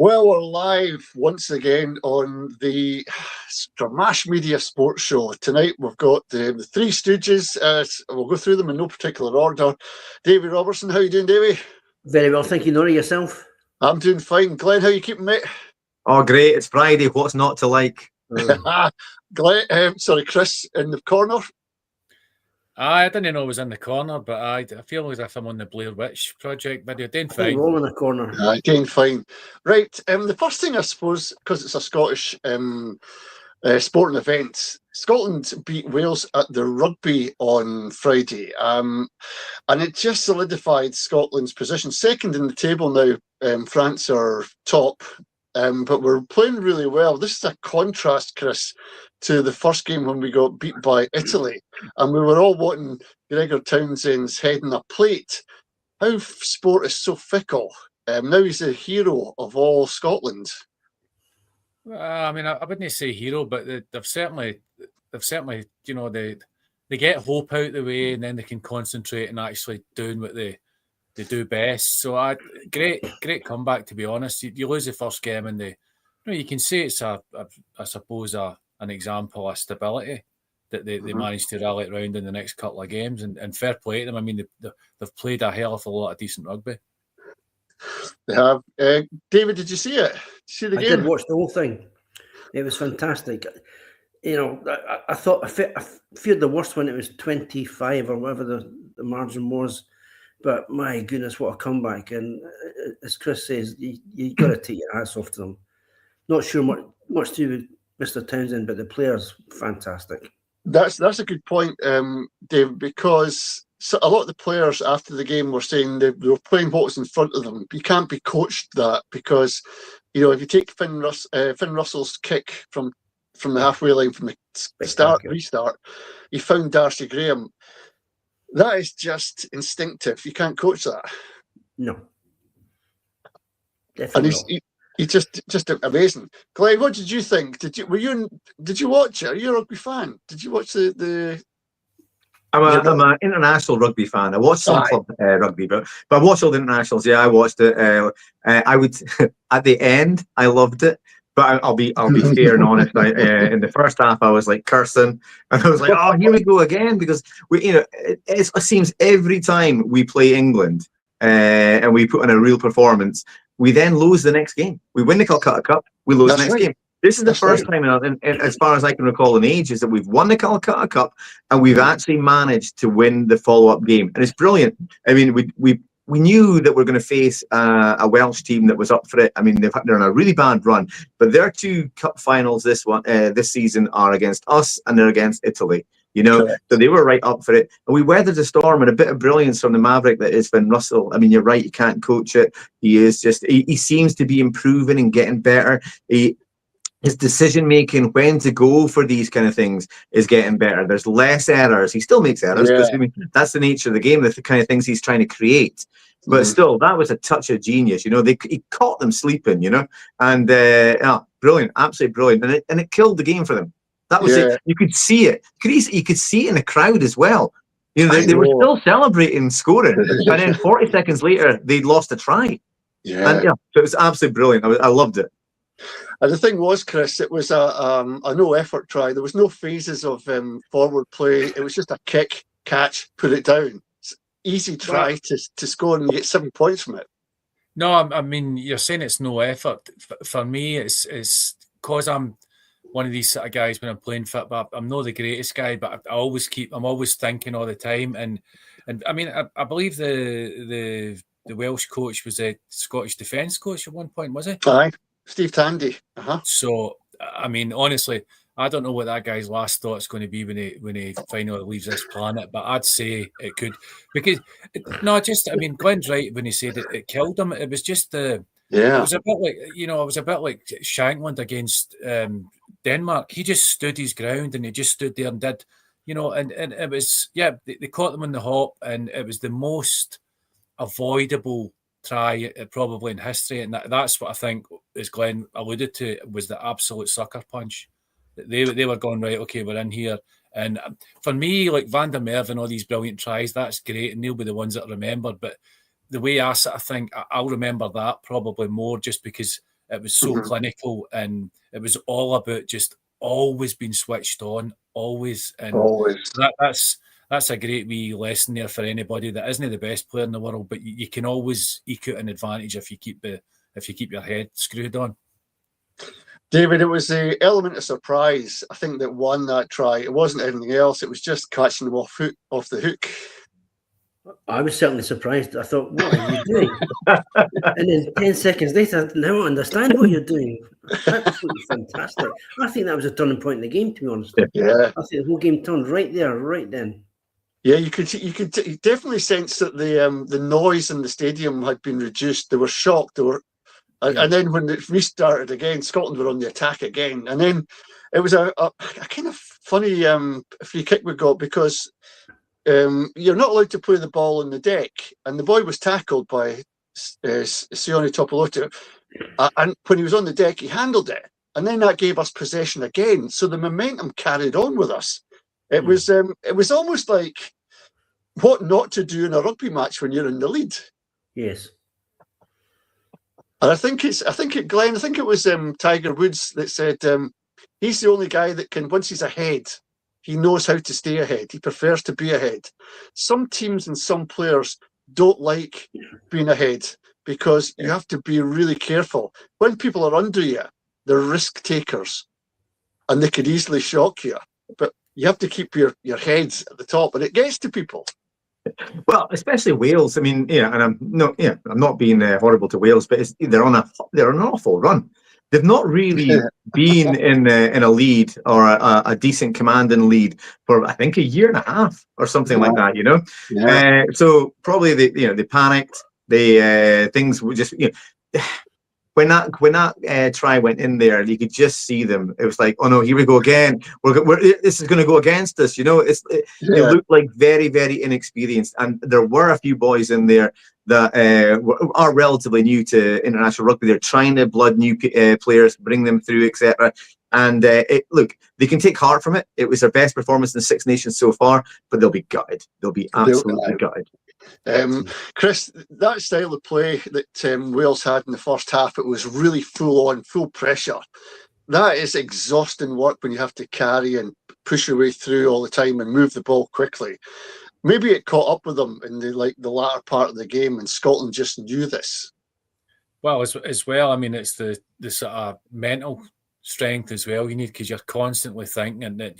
Well, we're live once again on the Stramash Media Sports Show. Tonight we've got the Three Stooges. We'll go through them in no particular order. Davy Robertson, how you doing, Davy? Very well, thank you, Nori. Yourself? I'm doing fine. Glenn, how you keeping, mate? Oh, great. It's Friday. What's not to like? Chris in the corner. I didn't know I was in the corner, but I feel as if I'm on the Blair Witch Project video. Doing fine. We're all in the corner. Doing fine. Right. The first thing, I suppose, because it's a Scottish sporting event, Scotland beat Wales at the rugby on Friday, and it just solidified Scotland's position. Second in the table now. France are top, but we're playing really well. This is a contrast, Chris, to the first game when we got beat by Italy, and we were all wanting Gregor Townsend's head in a plate. How sport is so fickle. Now he's the hero of all Scotland. I mean, I wouldn't say hero, but they've certainly, you know, they get hope out the way, and then they can concentrate on actually doing what they do best. So great comeback, to be honest. You lose the first game, and you can say it's I suppose an example of stability that they managed to rally around in the next couple of games, and fair play to them. I mean, they've played a hell of a lot of decent rugby. They have. David, did you see it? Did you see the game? I did watch the whole thing. It was fantastic. You know, I thought I feared the worst when it was 25 or whatever the margin was. But my goodness, what a comeback. And as Chris says, you got to take your hats off to them. Not sure much to do with Mr. Townsend, but the players, fantastic. That's a good point, Dave, because a lot of the players after the game were saying they were playing what was in front of them. You can't be coached that because, you know, if you take Finn Russell's kick from the halfway line from the restart, he found Darcy Graham. That is just instinctive. You can't coach that. No. Definitely and he's just amazing. Glenn, what did you think? Did you watch it? Are you a rugby fan? Did you watch the I'm an international rugby fan. I watched some club rugby, but I watched all the internationals. Yeah, I watched it. I would at the end, I loved it. But I'll be fair and honest. In the first half, I was like cursing, and I was like, "Oh, here we go again!" Because it seems every time we play England and we put in a real performance, we then lose the next game. We win the Calcutta Cup, we lose the next game. This is the first time, as far as I can recall in ages, that we've won the Calcutta Cup and we've actually managed to win the follow-up game, and it's brilliant. I mean, we knew that we're going to face a Welsh team that was up for it. I mean, they're on a really bad run, but their two cup finals this season are against us and they're against Italy. You know, correct. So they were right up for it. And we weathered the storm, and a bit of brilliance from the Maverick that is Finn Russell. I mean, you're right, you can't coach it. He seems to be improving and getting better. His decision-making, when to go for these kind of things, is getting better. There's less errors. He still makes errors, because I mean, that's the nature of the game. That's the kind of things he's trying to create. But still, that was a touch of genius. You know, he caught them sleeping, you know, and brilliant, absolutely brilliant. And it killed the game for them. That was it. You could see it. You could see it in the crowd as well. You know, they were still celebrating scoring. And then 40 seconds later, they'd lost a try. And so it was absolutely brilliant. I loved it. And the thing was, Chris, it was a no-effort try. There was no phases of forward play. It was just a kick, catch, put it down. It's easy try to score and you get 7 points from it. No, I mean, you're saying it's no effort. For me, it's because I'm one of these sort of guys when I'm playing football. I'm not the greatest guy, but I'm always thinking all the time. And I mean, I believe the Welsh coach was a Scottish defence coach at one point, was he? Aye. Steve Tandy. So, I mean, honestly, I don't know what that guy's last thought's going to be when he finally leaves this planet, but I'd say it could, because I mean, Glenn's right when he said it killed him. It was just it was a bit like, you know, it was a bit like Shankland against Denmark. He just stood his ground and he just stood there and did, you know, and it was they caught them on the hop, and it was the most avoidable try probably in history, and that's what I think, as Glenn alluded to, was the absolute sucker punch. They were going, right, okay, we're in here. And for me, like Van der Merwe and all these brilliant tries, that's great, and they'll be the ones that are remembered. But the way I sort of think, I'll remember that probably more, just because It was so clinical, and it was all about just always being switched on, always. And that's a great wee lesson there for anybody that isn't the best player in the world, but you can always eke out an advantage if you keep your head screwed on. David, it was the element of surprise, I think, that won that try. It wasn't anything else. It was just catching them off the hook. I was certainly surprised. I thought, what are you doing? And then 10 seconds later, now I understand what you're doing. Absolutely fantastic. I think that was a turning point in the game, to be honest. Yeah. I think the whole game turned right there, right then. Yeah, you could definitely sense that the noise in the stadium had been reduced. They were shocked. And then when it restarted again, Scotland were on the attack again. And then it was a kind of funny free kick we got, because you're not allowed to play the ball on the deck. And the boy was tackled by Sione Topoloto. And when he was on the deck, he handled it. And then that gave us possession again. So the momentum carried on with us. It was almost like what not to do in a rugby match when you're in the lead. Yes. And I think it was Tiger Woods that said he's the only guy that can, once he's ahead, he knows how to stay ahead. He prefers to be ahead. Some teams and some players don't like being ahead because you have to be really careful. When people are under you, they're risk takers and they could easily shock you. But you have to keep your heads at the top, and it gets to people. Well, especially Wales. I mean, and I'm not being horrible to Wales, but they're on an awful run. They've not really been in a lead or a decent commanding lead for, I think, a year and a half or something like that. Yeah. So probably they panicked. Things were just when that try went in there, you could just see them. It was like, oh no, here we go again. This is going to go against us. They looked like very, very inexperienced, and there were a few boys in there that are relatively new to international rugby. They're trying to blood new players, bring them through, etc. And look, they can take heart from it. It was their best performance in the Six Nations so far, but they'll be gutted. They'll be absolutely gutted. Chris, that style of play that Wales had in the first half, it was really full on, full pressure. That is exhausting work when you have to carry and push your way through all the time and move the ball quickly. Maybe it caught up with them in the latter part of the game, and Scotland just knew this. Well, as well, I mean, it's the sort of mental strength as well you need, because you're constantly thinking that,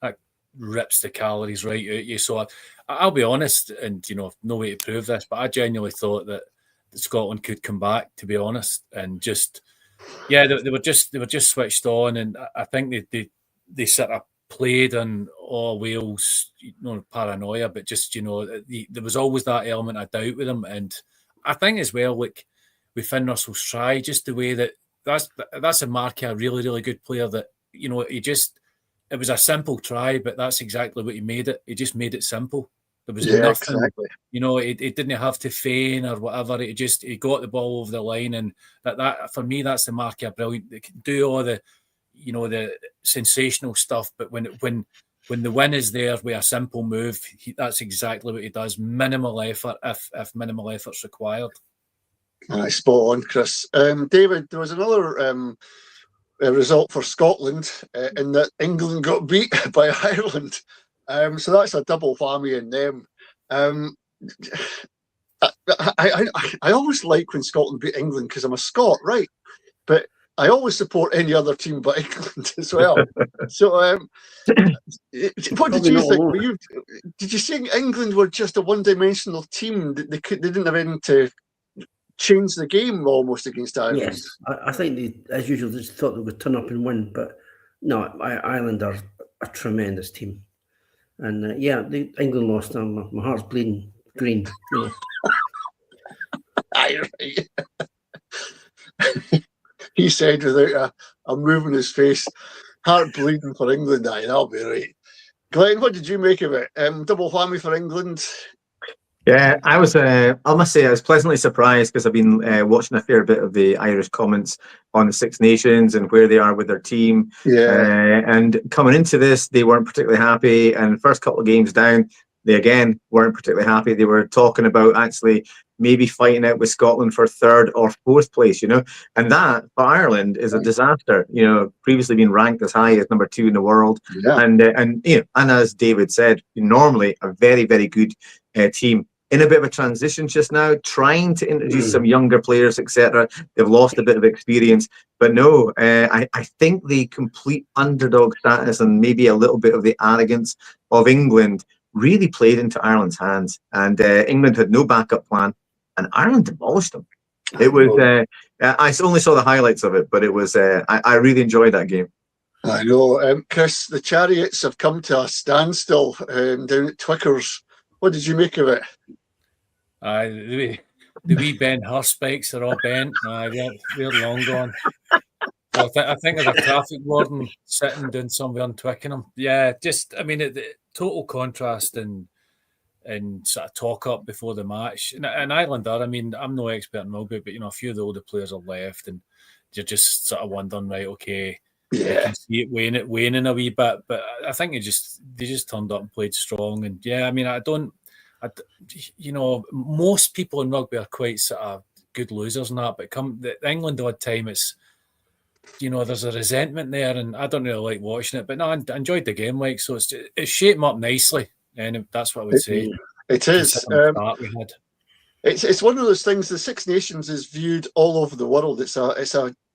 that rips the calories right out you. So I'll be honest, and no way to prove this, but I genuinely thought that Scotland could come back, to be honest, and just they were just switched on, and I think they sort of played on Wales, paranoia, but just there was always that element of doubt with them. And I think as well, like with Finn Russell's try, just the way that's a mark of a really, really good player, that it was a simple try, but that's exactly what he made it. He just made it simple. There was nothing, exactly. He didn't have to feign or whatever. He got the ball over the line, and that for me, that's the mark of brilliant. They can do all the, the sensational stuff, but when the win is there with a simple move, that's exactly what he does. Minimal effort, if minimal effort's required. Spot on, Chris. David, there was another result for Scotland in that England got beat by Ireland. So that's a double whammy in them. I always like when Scotland beat England because I'm a Scot, right? But I always support any other team but England as well. So what did you think? Did you think England were just a one-dimensional team? They didn't have anything to change the game almost against Ireland? Yes, I think they, as usual, just thought they would turn up and win. But no, Ireland are a tremendous team. And England lost. My heart's bleeding green. He said without a move in his face, heart bleeding for England. That'll be right. Glenn, what did you make of it? Double whammy for England. Yeah, I must say, I was pleasantly surprised because I've been watching a fair bit of the Irish comments on the Six Nations and where they are with their team. Yeah. And coming into this, they weren't particularly happy. And the first couple of games down, they again weren't particularly happy. They were talking about actually maybe fighting out with Scotland for 3rd or 4th place, and that for Ireland is a disaster. Previously been ranked as high as number 2 in the world, and as David said, normally a very, very good team. In a bit of a transition just now, trying to introduce some younger players, etc. They've lost a bit of experience, but no, I think the complete underdog status and maybe a little bit of the arrogance of England really played into Ireland's hands, and England had no backup plan, and Ireland demolished them. It was I only saw the highlights of it, but it was I really enjoyed that game. I know, Chris. The Chariots have come to a standstill down at Twickers. What did you make of it? The wee Ben Hur spikes are all bent. They're long gone. I think there's a traffic warden sitting down somewhere on Twickenham. Yeah, just the total contrast and sort of talk up before the match. And Ireland are. I'm no expert in rugby, but a few of the older players are left, and you're just sort of wondering, right? Okay, you can see it waning a wee bit, but I think they just turned up and played strong. And most people in rugby are quite sort of good losers and that, but come the England odd time, it's there's a resentment there, and I don't really like watching it. But no, I enjoyed the game, so it's shaping up nicely, and that's what I would say. It is. It's one of those things. The Six Nations is viewed all over the world.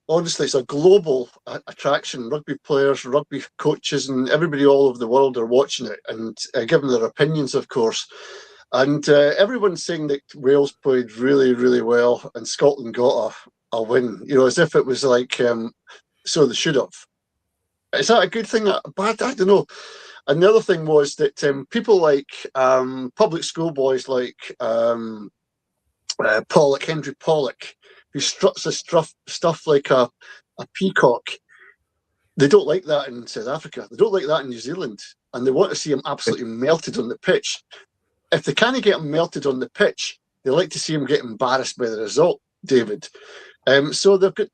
Honestly, it's a global attraction. Rugby players, rugby coaches, and everybody all over the world are watching it and giving their opinions, of course. And everyone's saying that Wales played really, really well, and Scotland got a win. As if it was like so they should have. Is that a good thing? Bad? I don't know. And the other thing was that people like public school boys like Henry Pollock, who struts his stuff like a peacock. They don't like that in South Africa. They don't like that in New Zealand. And they want to see him absolutely melted on the pitch. If they can't get him melted on the pitch, they like to see him get embarrassed by the result, David. So they've got.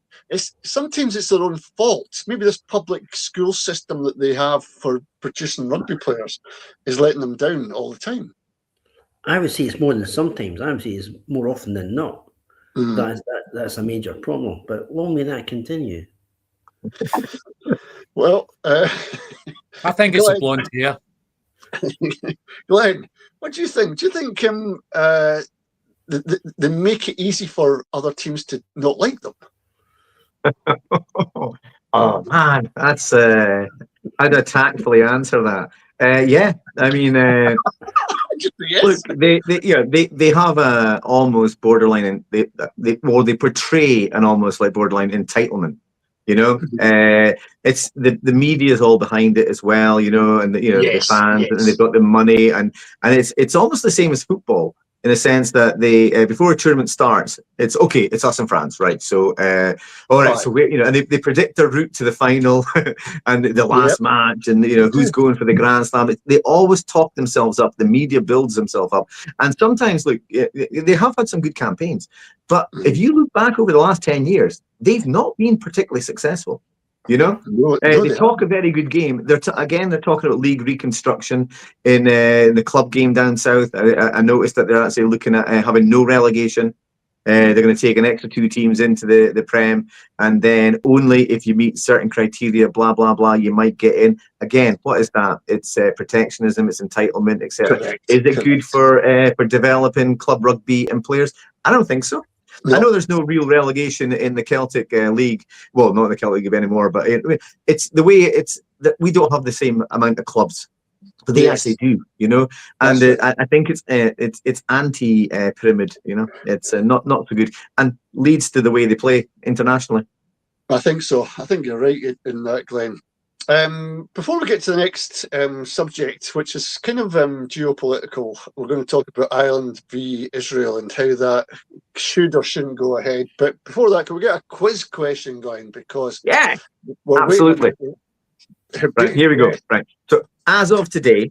Sometimes it's their own fault. Maybe this public school system that they have for producing rugby players is letting them down all the time. I would say it's more than sometimes. I would say it's more often than not. That's a major problem. But long may that continue. Well, I think it's a blonde hair. Glenn, what do you think? Do you think they make it easy for other teams to not like them? Oh man, that's I'd tactfully answer that. Yeah, yes. Look, they have a almost borderline, and they portray an almost like borderline entitlement. It's the media is all behind it as well. And the fans, and they've got the money, and it's almost the same as football. In the sense that they before a tournament starts, it's okay. It's us and France, right? So, all right. So we, and they predict their route to the final and the last match, and who's going for the Grand Slam. They always talk themselves up. The media builds themselves up, and sometimes, look, they have had some good campaigns. But if you look back over the last 10 years, they've not been particularly successful. They talk a very good game. They're talking about league reconstruction in the club game down south. I noticed that they're actually looking at having no relegation. They're going to take an extra 2 teams into the Prem, and then only if you meet certain criteria, blah blah blah, you might get in. Again, what is that? It's protectionism, it's entitlement, etc. Is it good for developing club rugby and players? I don't think so. No. I know there's no real relegation in the Celtic League. Well, not in the Celtic League anymore, but it's the way it's that we don't have the same amount of clubs, but they actually do, And I think it's anti-pyramid, It's not so good, and leads to the way they play internationally. I think so. I think you're right in that, Glenn. Before we get to the next subject, which is kind of geopolitical, we're going to talk about Ireland v Israel and how that should or shouldn't go ahead. But before that, can we get a quiz question going? Because absolutely. Right, here we go. Right. So as of today,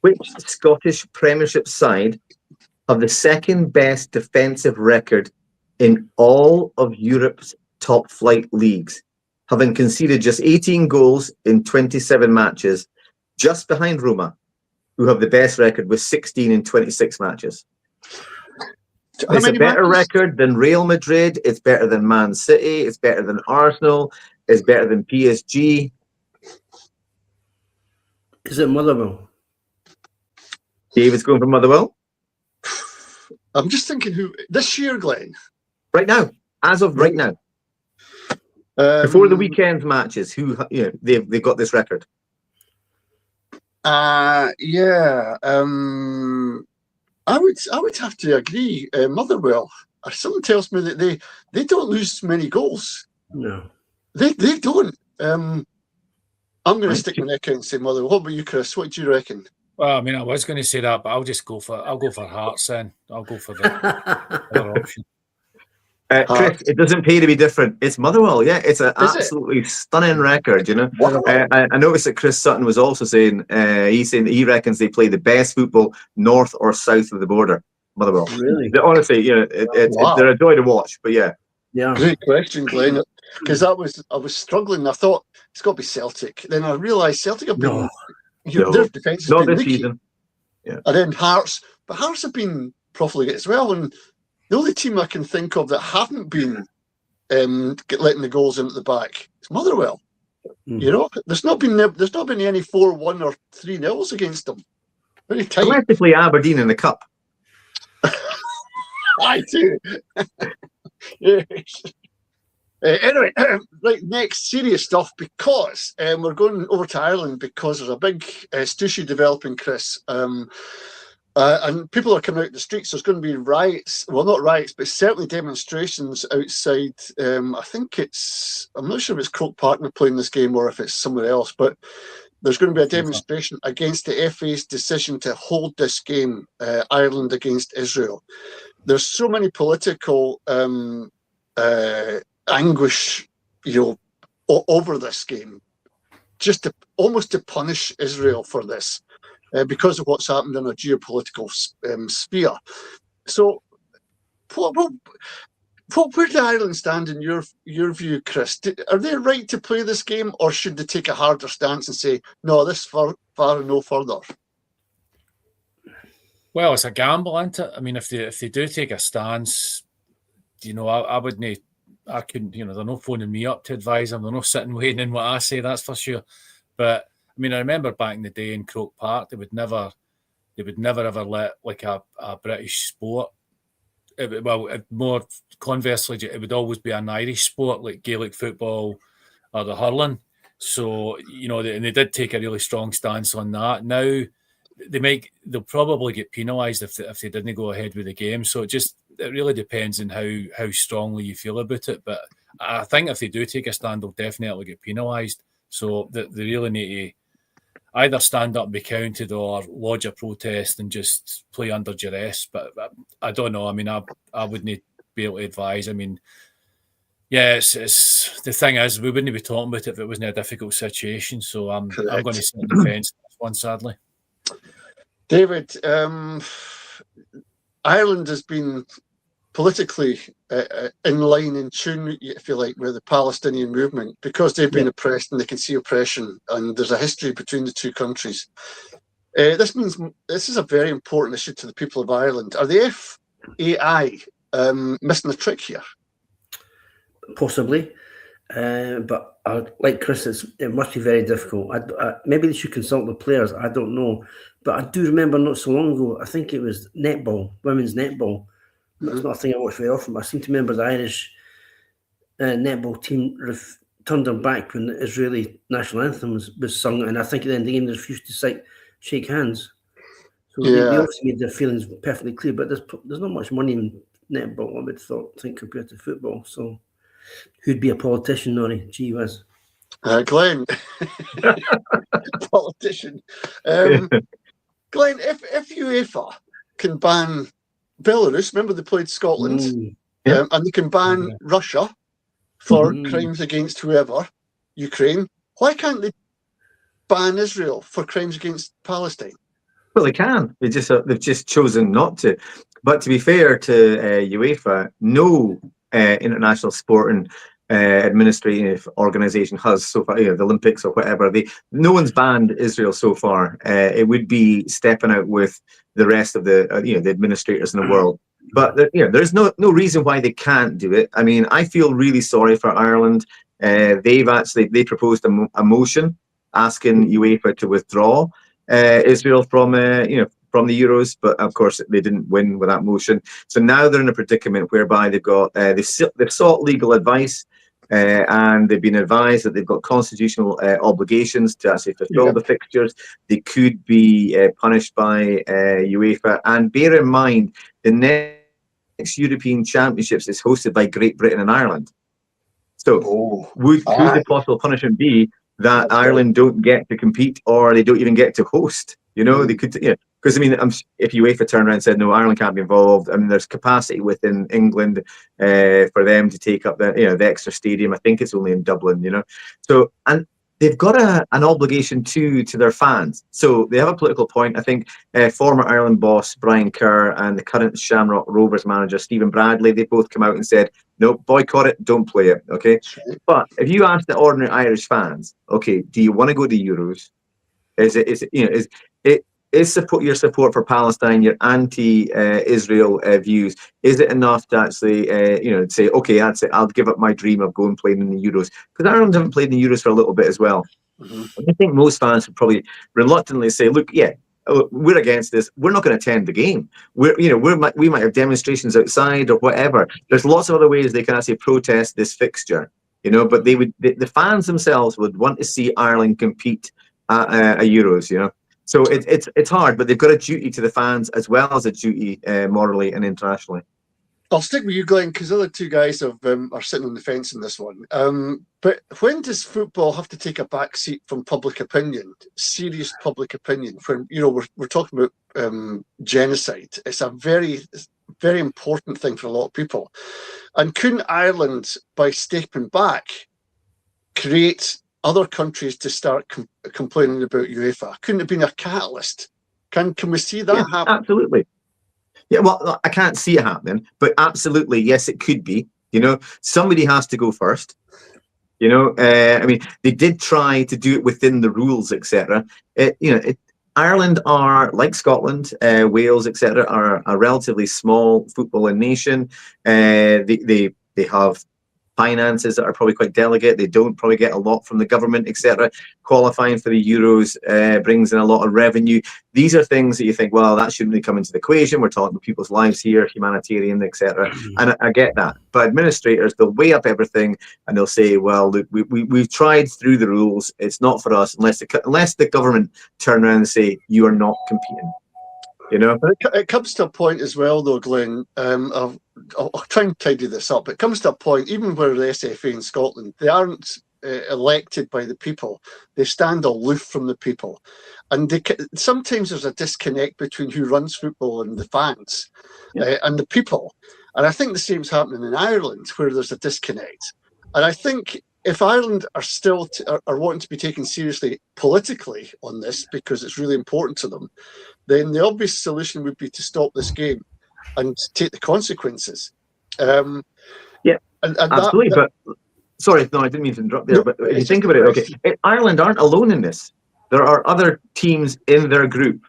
which Scottish Premiership side have the second best defensive record in all of Europe's top flight leagues, having conceded just 18 goals in 27 matches, just behind Roma, who have the best record with 16 in 26 matches? It's a better record than Real Madrid. It's better than Man City. It's better than Arsenal. It's better than PSG. Is it Motherwell? David's going for Motherwell. I'm just thinking who this year, Glenn. Right now, as of right now, before the weekend matches, who they've got this record. Yeah. I would have to agree. Motherwell. Something tells me that they don't lose many goals. No, they don't. I'm going to stick my neck out and say Motherwell. What about you, Chris? What do you reckon? Well, I mean, I was going to say that, but I'll go for Hearts then. I'll go for the other option. Chris, it doesn't pay to be different. It's Motherwell, yeah. It's an absolutely stunning record, you know. Wow. I noticed that Chris Sutton was also saying he's saying that he reckons they play the best football north or south of the border. Motherwell, really? Honestly, you know, they're a joy to watch. But yeah, great question, Glenn. Because I was struggling. I thought it's got to be Celtic. Then I realised Celtic have been their defence has not been this leaky. season. Yeah, and then Hearts, but Hearts have been profligate as well. And the only team I can think of that haven't been letting the goals into the back is Motherwell. Mm. You know, there's not been any 4-1 or 3-0s against them. Very tight. Unless they play Aberdeen in the cup. I do. Yes. Anyway, right, next serious stuff, because we're going over to Ireland because there's a big Stushy developing, Chris. And people are coming out the streets. There's going to be riots. Well, not riots, but certainly demonstrations outside. I'm not sure if it's Croke Park they're playing this game or if it's somewhere else, but there's going to be a demonstration against the FA's decision to hold this game, Ireland against Israel. There's so many political anguish, over this game, just almost to punish Israel for this. Because of what's happened in a geopolitical sphere. So, where do Ireland stand in your view, Chris? Are they right to play this game, or should they take a harder stance and say, no, this far and no further? Well, it's a gamble, isn't it? I mean, if they do take a stance, I wouldn't. I couldn't. They're not phoning me up to advise them. They're not sitting waiting in what I say. That's for sure. But I mean, I remember back in the day in Croke Park, they would never ever let like a British sport. More conversely, it would always be an Irish sport like Gaelic football or the hurling. So and they did take a really strong stance on that. Now they'll probably get penalised if they didn't go ahead with the game. So it really depends on how strongly you feel about it. But I think if they do take a stand, they'll definitely get penalised. So they really need to either stand up and be counted or lodge a protest and just play under duress. But I don't know. I mean, I wouldn't be able to advise. I mean, yeah, it's the thing is, we wouldn't be talking about it if it wasn't a difficult situation. So I'm going to sit on the fence on this one, sadly. David, Ireland has been politically in line, in tune, if you like, with the Palestinian movement, because they've been oppressed and they can see oppression, and there's a history between the two countries. This means this is a very important issue to the people of Ireland. Are the FAI missing a trick here? Possibly, but like Chris, it must be very difficult. Maybe they should consult the players. I don't know, but I do remember not so long ago, I think it was netball, women's netball. That's not a thing I watch very often, but I seem to remember the Irish netball team turned their back when the Israeli national anthem was sung, and I think at the end of the game they refused to shake hands. So they obviously made their feelings perfectly clear, but there's not much money in netball, I would think, compared to football. So who'd be a politician, Nori? Gee whiz. Glenn. Politician. Glenn, if UEFA can ban Belarus, remember they played Scotland, and they can ban Russia for crimes against whoever, Ukraine, why can't they ban Israel for crimes against Palestine? Well, they can. They've just chosen not to. But to be fair to UEFA, no international sporting administrative organisation has so far, the Olympics or whatever. No one's banned Israel so far. It would be stepping out with the rest of the the administrators in the world. But there's no reason why they can't do it. I mean, I feel really sorry for Ireland. They proposed a motion asking UEFA to withdraw Israel from from the Euros, but of course they didn't win with that motion. So now they're in a predicament whereby they've sought legal advice. And they've been advised that they've got constitutional obligations to actually fulfill the fixtures. They could be punished by UEFA. And bear in mind, the next European Championships is hosted by Great Britain and Ireland. So could the possible punishment be that Ireland don't get to compete, or they don't even get to host? They could, because I mean, if UEFA turned around and said no, Ireland can't be involved. I mean, there's capacity within England for them to take up the extra stadium. I think it's only in Dublin, So and they've got an obligation to their fans. So they have a political point. I think former Ireland boss Brian Kerr and the current Shamrock Rovers manager Stephen Bradley, they both come out and said, no, boycott it, don't play it. Okay, but if you ask the ordinary Irish fans, okay, do you want to go to Euros? Is your support for Palestine, your anti-Israel views, is it enough to actually say, okay, that's it, I'll give up my dream of going playing in the Euros? Because Ireland haven't played in the Euros for a little bit as well. I think most fans would probably reluctantly say, look, we're against this. We're not going to attend the game. We might have demonstrations outside or whatever. There's lots of other ways they can actually protest this fixture, but the fans themselves would want to see Ireland compete at a Euros, So it's hard, but they've got a duty to the fans as well as a duty morally and internationally. I'll stick with you, Glenn, because the other two guys are sitting on the fence in this one. But when does football have to take a back seat from public opinion, serious public opinion? When we're talking about genocide, it's a very, very important thing for a lot of people. And couldn't Ireland, by stepping back, create other countries to start complaining about UEFA? Couldn't it have been a catalyst? Can we see that happen? Absolutely. Yeah, well, I can't see it happening, but absolutely, yes, it could be. Somebody has to go first. I mean, they did try to do it within the rules, etc. Ireland are like Scotland, Wales, etc. are a relatively small footballing nation. They have finances that are probably quite delicate. They don't probably get a lot from the government, etc. Qualifying for the Euros brings in a lot of revenue. These are things that you think, well, that shouldn't really come into the equation. We're talking about people's lives here, humanitarian, etc. And I get that. But administrators, they'll weigh up everything and they'll say, well, look, we've tried through the rules. It's not for us unless the government turn around and say, you are not competing. It comes to a point as well, though, Glenn. I'll try and tidy this up. It comes to a point, even where the SFA in Scotland, they aren't elected by the people. They stand aloof from the people. And sometimes there's a disconnect between who runs football and the fans and the people. And I think the same's happening in Ireland, where there's a disconnect. And I think if Ireland are still are wanting to be taken seriously politically on this, because it's really important to them, then the obvious solution would be to stop this game and take the consequences. And absolutely. But sorry, no, I didn't mean to interrupt there. But if you think about it, Ireland aren't alone in this. There are other teams in their group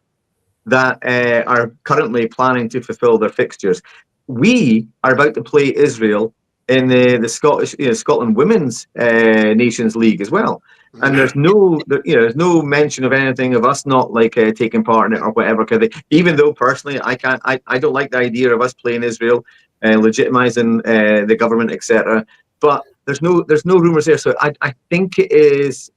that are currently planning to fulfil their fixtures. We are about to play Israel in the Scotland Women's Nations League as well. And there's no mention of anything of us not taking part in it or whatever. Even though personally, I don't like the idea of us playing Israel, legitimizing the government, etc. But there's no rumors there. So I think it's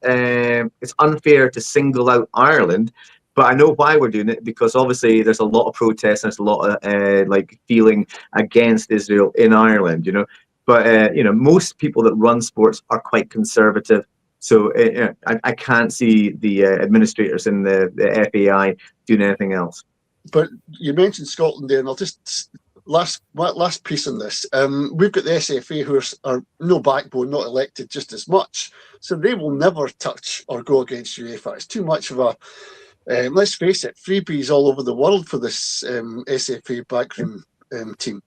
unfair to single out Ireland. But I know why we're doing it, because obviously there's a lot of protests and there's a lot of feeling against Israel in Ireland. But most people that run sports are quite conservative. So I can't see the administrators in the FAI doing anything else. But you mentioned Scotland there, and I'll just last piece on this. We've got the SFA who are no backbone, not elected just as much, so they will never touch or go against UEFA. It's too much of a let's face it, freebies all over the world for this SFA backroom team.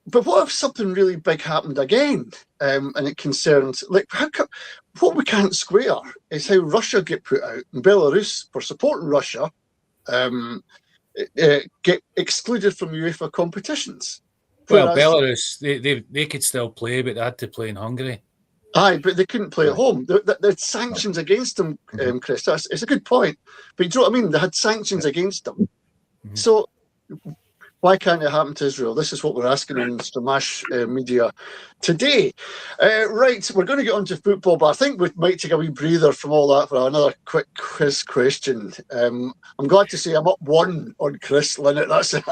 But what if something really big happened again, and it concerns, what we can't square is how Russia get put out, and Belarus, for supporting Russia, get excluded from UEFA competitions. Well, Whereas, Belarus, they could still play, but they had to play in Hungary. aye, but they couldn't play at home. There's sanctions against them, Chris. It's a good point. But you know what I mean? They had sanctions against them. So why can't it happen to Israel? This is what we're asking on Stramash Media today. Right, we're going to get on to football, but I think we might take a wee breather from all that for another quick quiz question. I'm glad to say I'm up 1 on Chris Linnett. That's a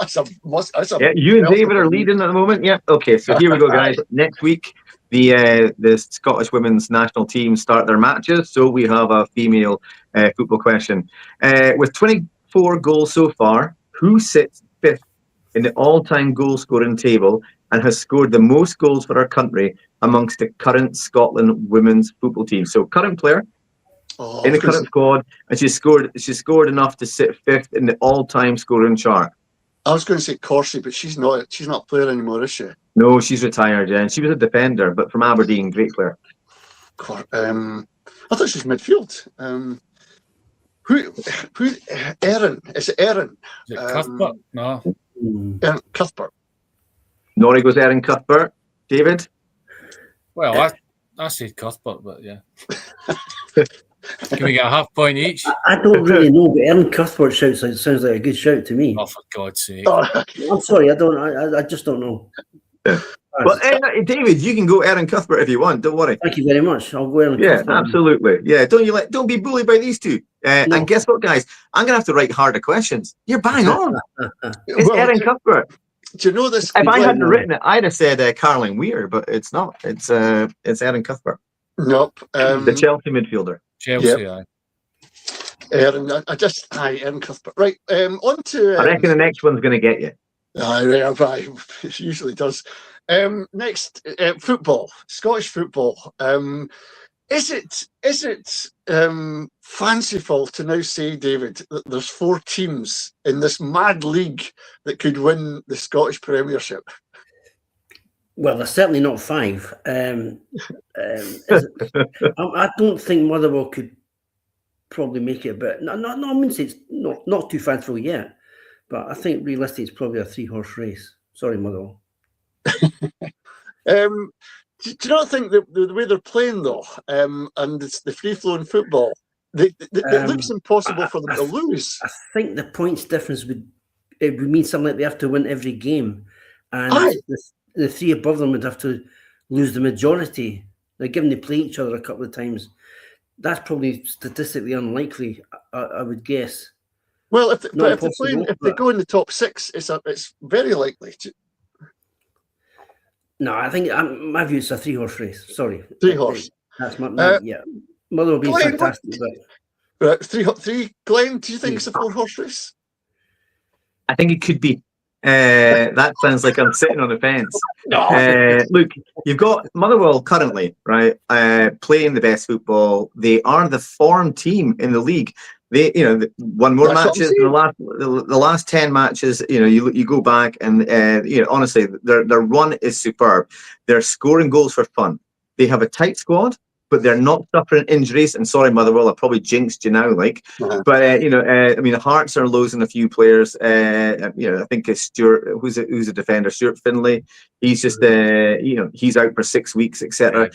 yeah, you and David are leading at the moment. Yeah. Okay, so here we go, guys. Next week, the Scottish women's national team start their matches. So we have a female football question. With 24 goals so far, who sits 5th in the all-time goal scoring table and has scored the most goals for our country amongst the current Scotland women's football team? So current player in the current squad, and she scored enough to sit 5th in the all-time scoring chart. I was going to say Corsi, but she's not a player anymore, is she? No, she's retired, yeah. And she was a defender, but from Aberdeen, great player. I thought she was midfield. Who? Erin? Is it Erin? Is it Cuthbert? No. Erin Cuthbert. Norrie goes Erin Cuthbert. David? Well, I said Cuthbert, but yeah. Can we get a half point each? I don't really know, but Erin Cuthbert sounds like a good shout to me. Oh, for God's sake! I'm sorry, I just don't know. Well, David, you can go Erin Cuthbert if you want. Don't worry. Thank you very much. I'll go Erin Cuthbert. Yeah, absolutely. Yeah, don't be bullied by these two. No. And guess what, guys? I'm gonna have to write harder questions. You're bang on. It's Erin Cuthbert. Do you know this? If I hadn't written it, I'd have said Caroline Weir, but it's not. It's Erin Cuthbert. Nope. The Chelsea midfielder. Chelsea, yep. Erin, Erin Cuthbert. Right. On to. I reckon the next one's going to get you. Aye, it usually does. Next, football, Scottish football. Is it fanciful to now say, David, that there's 4 teams in this mad league that could win the Scottish Premiership? Well, there's certainly not 5. I don't think Motherwell could probably make it, but I mean, it's not too fanciful yet. But I think realistically, it's probably a 3-horse race. Sorry, Motherwell. Do you not think that the way they're playing though, and it's the free-flowing football, it looks impossible for them to lose? I think the points difference would mean something like they have to win every game, and the 3 above them would have to lose the majority. Now, given they play each other a couple of times, that's probably statistically unlikely. I would guess. Well, if they go in the top 6, it's very likely to. No, I think my view is a 3-horse race. Sorry, 3-horse. That's my yeah. Mother will be fantastic, but 3. Glenn, do you think it's a 4-horse race? I think it could be. That sounds like I'm sitting on the fence. No. Look, you've got Motherwell currently, right, playing the best football. They are the form team in the league. They, won more matches in the last 10 matches. You go back and honestly, their run is superb. They're scoring goals for fun. They have a tight squad, but they're not suffering injuries. And sorry, Motherwell, I probably jinxed you now, but I mean, Hearts are losing a few players. I think it's Stuart, who's a defender, Stuart Finlay. He's just, he's out for 6 weeks, etc.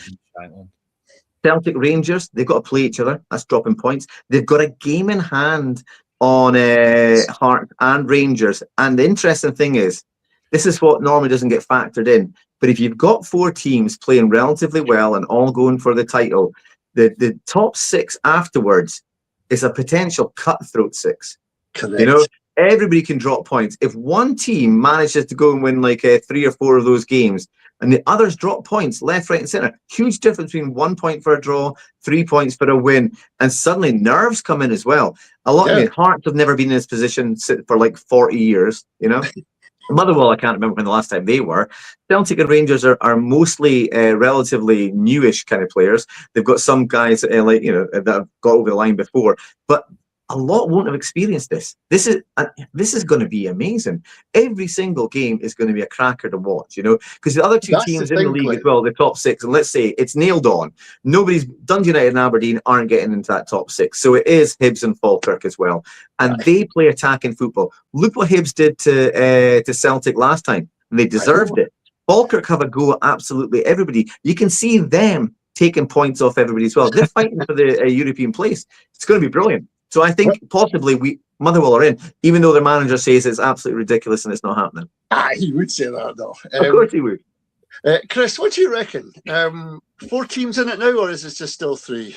Celtic Rangers, they've got to play each other. That's dropping points. They've got a game in hand on Hearts and Rangers. And the interesting thing is, this is what normally doesn't get factored in. But if you've got 4 teams playing relatively well and all going for the title, the top 6 afterwards is a potential cutthroat 6. Correct. Everybody can drop points. If one team manages to go and win 3 or 4 of those games, and the others drop points left, right, and centre, huge difference between 1 point for a draw, 3 points for a win, and suddenly nerves come in as well. Hearts have never been in this position for 40 years, Motherwell, I can't remember when the last time they were. Celtic and Rangers are mostly relatively newish kind of players. They've got some guys that have got over the line before, but a lot won't have experienced this. This is going to be amazing. Every single game is going to be a cracker to watch, because the other two teams in the league as well, the top six, and let's say it's nailed on. Dundee United and Aberdeen aren't getting into that top six. So it is Hibs and Falkirk as well. And they play attacking football. Look what Hibs did to Celtic last time. They deserved it. Falkirk have a go at absolutely everybody. You can see them taking points off everybody as well. They're fighting for the European place. It's going to be brilliant. So I think possibly Motherwell are in, even though their manager says it's absolutely ridiculous and it's not happening. He would say that, though. Of course he would. Chris, what do you reckon? 4 teams in it now, or is it just still 3?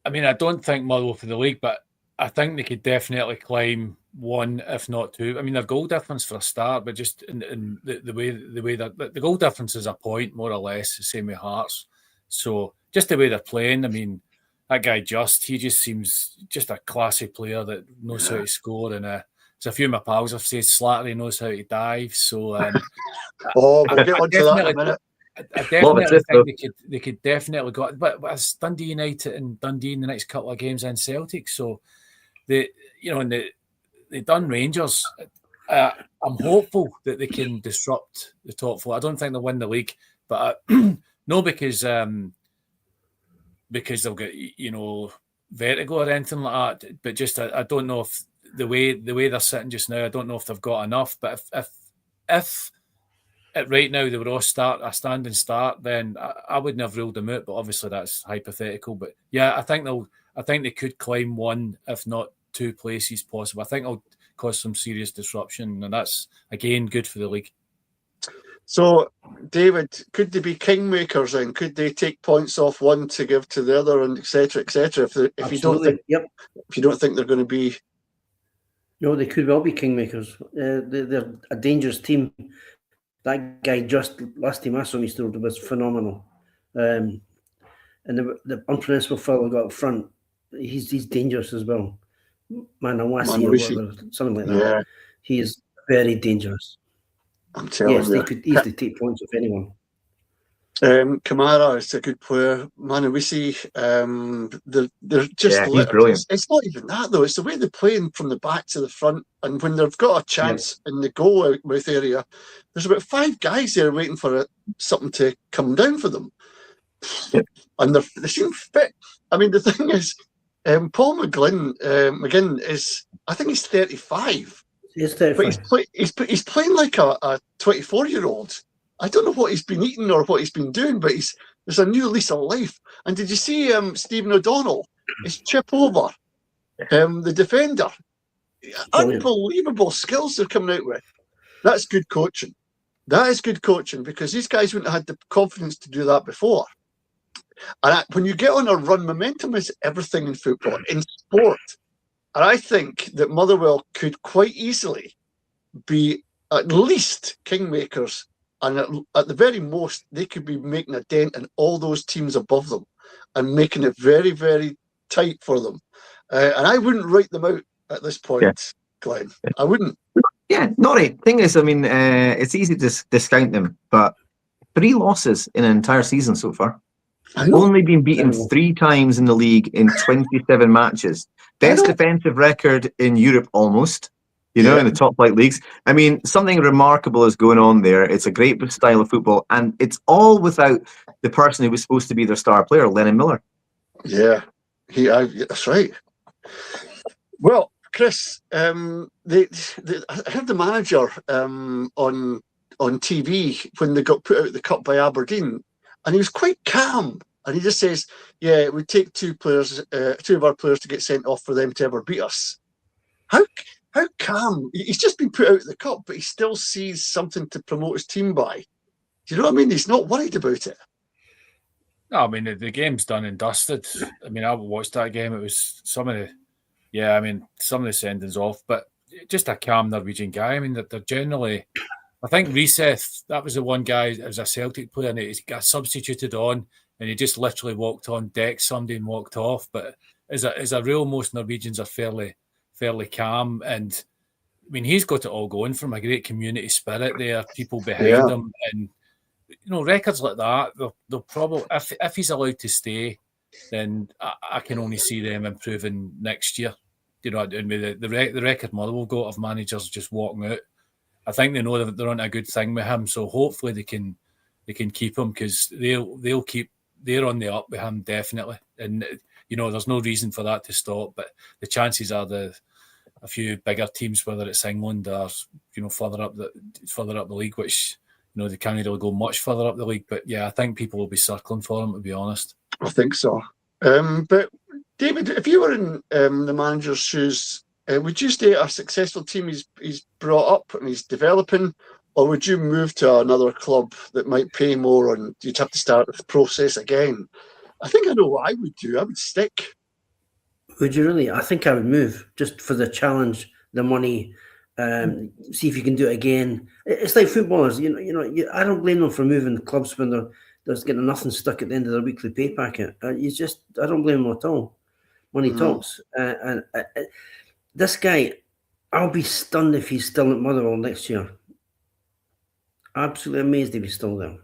I mean, I don't think Motherwell for the league, but I think they could definitely climb 1, if not 2. I mean, their goal difference for a start, but just in the way that the goal difference is a point, more or less, the same with Hearts. So just the way they're playing, I mean, that guy he just seems just a classy player that knows how to score. And there's a few of my pals have said Slattery knows how to dive. So we'll get on to that in a minute. I definitely think they could definitely go. But it's Dundee United and Dundee in the next couple of games and Celtic. So they done Rangers. I'm hopeful that they can disrupt the top 4. I don't think they'll win the league, but no, because they'll get vertigo or anything like that. But just I don't know if the way they're sitting just now, I don't know if they've got enough. But if right now they were all a standing start, then I wouldn't have ruled them out. But obviously that's hypothetical. But yeah, I think they could climb 1, if not 2 places possible. I think it'll cause some serious disruption, and that's again good for the league. So, David, could they be kingmakers then? Could they take points off one to give to the other, and etc., etc.? If you don't think they're going to be, no, they could well be kingmakers. They're a dangerous team. That guy just last time I saw him was phenomenal, and the unpronounceable fellow got up front. He's dangerous as well. Manawasi or whatever, something like that. Yeah. He is very dangerous. I'm telling you. They could easily take points off anyone. Kamara is a good player. Manawisi, they're just he's brilliant. It's not even that though. It's the way they're playing from the back to the front, and when they've got a chance in the goal with area, there's about 5 guys there waiting for something to come down for them, and they seem fit. I mean, the thing is, Paul McGinn is, I think he's 35. He's 35. But he's playing like a 24-year-old. I don't know what he's been eating or what he's been doing, but there's a new lease of life. And did you see Stephen O'Donnell? His chip over, the defender. Unbelievable skills they're coming out with. That's good coaching. That is good coaching, because these guys wouldn't have had the confidence to do that before. And when you get on a run, momentum is everything in football, in sport. And I think that Motherwell could quite easily be at least kingmakers, and at the very most, they could be making a dent in all those teams above them and making it very, very tight for them. And I wouldn't write them out at this point, Glenn. I wouldn't. Yeah, Norrie. Thing is, I mean, it's easy to discount them, but 3 losses in an entire season so far. Only been beaten 3 times in the league in 27 matches. Best defensive record in Europe, almost. In the top flight leagues. I mean, something remarkable is going on there. It's a great style of football, and it's all without the person who was supposed to be their star player, Lennon Miller. Yeah, that's right. Well, Chris, I heard the manager on TV when they got put out of the cup by Aberdeen, and he was quite calm. And he just says, "Yeah, it would take 2 of our players to get sent off for them to ever beat us." How calm? He's just been put out of the cup, but he still sees something to promote his team by. Do you know what I mean? He's not worried about it. No, I mean, the game's done and dusted. I mean, I watched that game. It was some of the sendings off, but just a calm Norwegian guy. I mean, they're generally, I think Reeseth, that was the one guy, that was a Celtic player, and he got substituted on, and he just literally walked on deck, somebody, and walked off. But as a rule, most Norwegians are fairly calm, and I mean, he's got it all going from a great community spirit there, people behind him, and records like that, they'll probably, if he's allowed to stay, then I can only see them improving next year. You know, and with the record Motherwell got of managers just walking out, I think they know that they're on a good thing with him. So hopefully they can keep him, because they're on the up with him definitely. And you know, there's no reason for that to stop. But the chances are a few bigger teams, whether it's England or further up the league, which they can't really go much further up the league. But yeah, I think people will be circling for him, to be honest. I think so. But David, if you were in the manager's shoes, would you stay at a successful team he's brought up and he's developing, or would you move to another club that might pay more and you'd have to start the process again? I think I know what I would do. I would stick. Would you really? I think I would move just for the challenge, the money. See if you can do it again. It's like footballers. I don't blame them for moving clubs when they're getting nothing stuck at the end of their weekly pay packet. I don't blame them at all. Money talks. And this guy, I'll be stunned if he's still at Motherwell next year. Absolutely amazed if he's still there.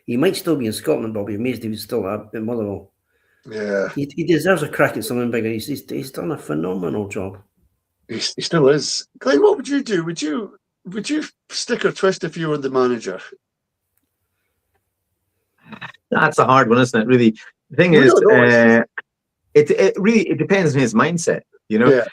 He might still be in Scotland, but I'll be amazed if he's still at Motherwell. Yeah, he deserves a crack at something bigger. He's done a phenomenal job. He still is. Glenn, what would you do? Would you stick or twist if you were the manager? That's a hard one, isn't it? Really, the thing is, it really depends on his mindset. Yeah.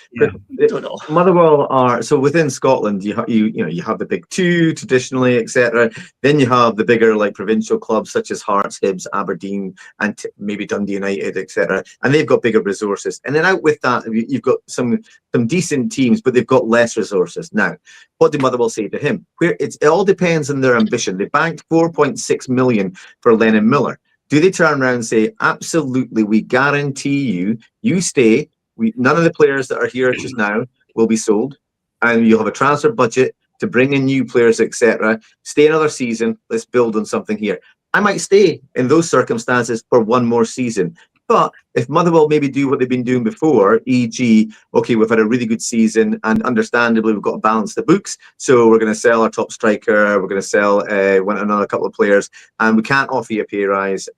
Motherwell are so within Scotland. You have the big two traditionally, etc. Then you have the bigger like provincial clubs such as Hearts, Hibs, Aberdeen, and maybe Dundee United, etc. And they've got bigger resources. And then out with that, you've got some decent teams, but they've got less resources. Now, what did Motherwell say to him? It all depends on their ambition. They banked 4.6 million for Lennon Miller. Do they turn around and say, absolutely, we guarantee you stay? None of the players that are here just now will be sold, and you'll have a transfer budget to bring in new players, etc. Stay another season. Let's build on something here. I might stay in those circumstances for one more season. But if Motherwell maybe do what they've been doing before, e.g., okay, we've had a really good season, and understandably we've got to balance the books, so we're going to sell our top striker, we're going to sell another couple of players, and we can't offer you a pay rise.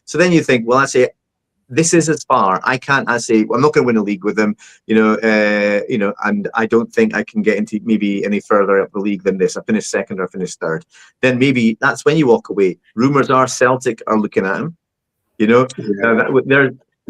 So then you think, well, that's it. This is as far. I can't. I say well, I'm not going to win a league with them, and I don't think I can get into maybe any further up the league than this. I finished second or finished third. Then maybe that's when you walk away. Rumours are Celtic are looking at him. You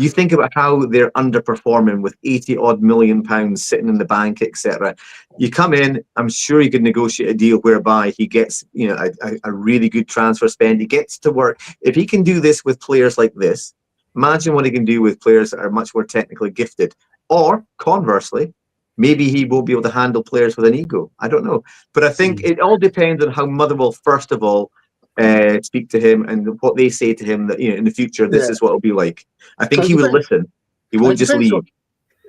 think about how they're underperforming with 80 odd million pounds sitting in the bank, etc. You come in, I'm sure you can negotiate a deal whereby he gets, a really good transfer spend. He gets to work. If he can do this with players like this, imagine what he can do with players that are much more technically gifted. Or conversely, maybe he won't be able to handle players with an ego. I don't know. But I think it all depends on how Motherwell, first of all, speak to him and what they say to him that in the future this is what it'll be like. I think he will listen. He won't just leave.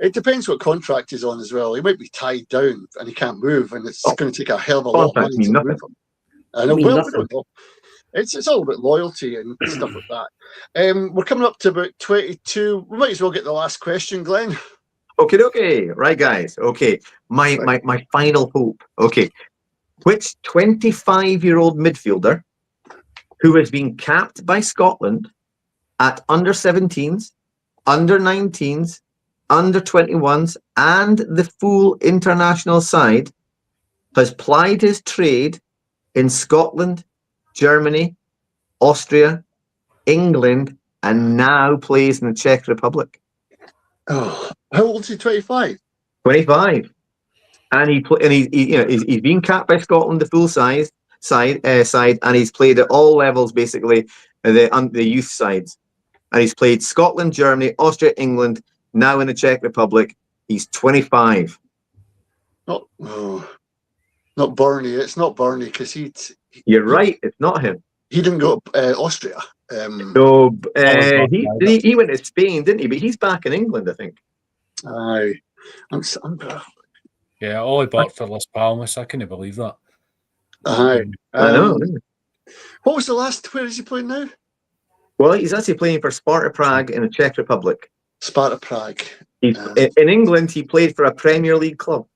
It depends what contract he's on as well. He might be tied down and he can't move, and it's going to take a hell of a lot of money to move him. I know. Well, we don't know. It's all about loyalty and stuff like that. We're coming up to about 22. We might as well get the last question, Glenn. Okay. Right, guys. Okay. My final hope. Okay. Which 25-year-old midfielder who has been capped by Scotland at under 17s, under 19s, under 21s, and the full international side has plied his trade in Scotland, Germany, Austria, England, and now plays in the Czech Republic? Oh, how old is he? 25. 25, and he's been capped by Scotland, the full side, and he's played at all levels, basically the youth sides, and he's played Scotland, Germany, Austria, England, now in the Czech Republic. He's 25. Not Burnley. It's not Burnley because You're right. It's not him. He didn't go to Austria. He went to Spain, didn't he? But he's back in England, I think. Aye. Yeah, all he bought for Las Palmas. I couldn't believe that. Aye. I know. What was the last? Where is he playing now? Well, he's actually playing for Sparta Prague in the Czech Republic. Sparta Prague. In England, he played for a Premier League club.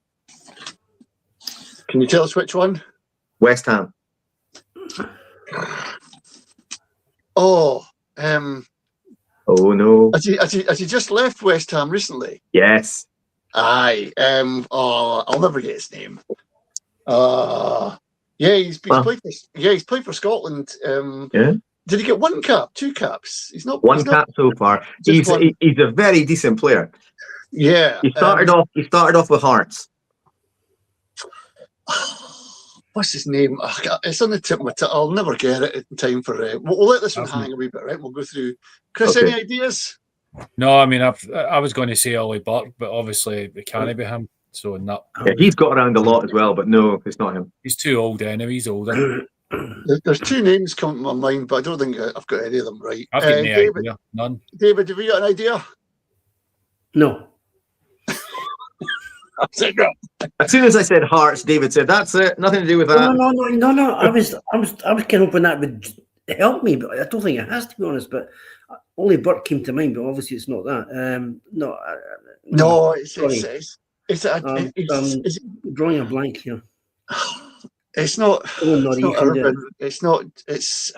Can you tell us which one? West Ham. Oh no! Has he just left West Ham recently? Yes. Aye. I'll never get his name. Yeah, he's played for Scotland. Yeah. Did he get 1 cap, 2 caps? He's not One cap so far. He's a very decent player. Yeah. He started off with Hearts. What's his name? It's on the tip of my tongue. I'll never get it in time for. We'll let this one hang a wee bit, right? We'll go through. Chris, Okay. any ideas? No, I mean, I was going to say Ollie Burke, but obviously it can't be him. So not. Yeah, he's got around a lot as well, but no, it's not him. He's too old anyway. He's older. There's 2 names coming to my mind, but I don't think I've got any of them right. I've got no idea. None. David, have you got an idea? No. I said no. As soon as I said Hearts, David said, "That's it. Nothing to do with that." No. I was kind of hoping that would help me, but I don't think it has, to be honest. But only Burke came to mind, but obviously it's not that. No, it's drawing a blank here. It's not. It's not Irvin. It's not. It's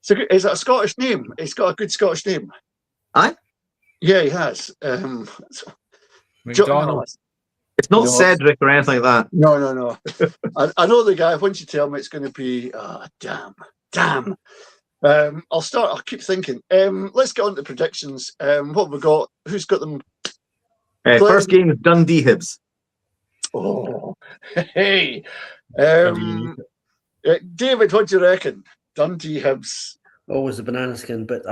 is it a Scottish name? It's got a good Scottish name. Aye. Yeah, he has. McDonald. It's not Cedric or anything like that. No. I know the guy. Once you tell me, it's going to be damn. I'll keep thinking. Let's get on to predictions. What have we got? Who's got them? First game is Dundee Hibs. Oh, hey. David, what do you reckon? Dundee Hibs. Always a banana skin, but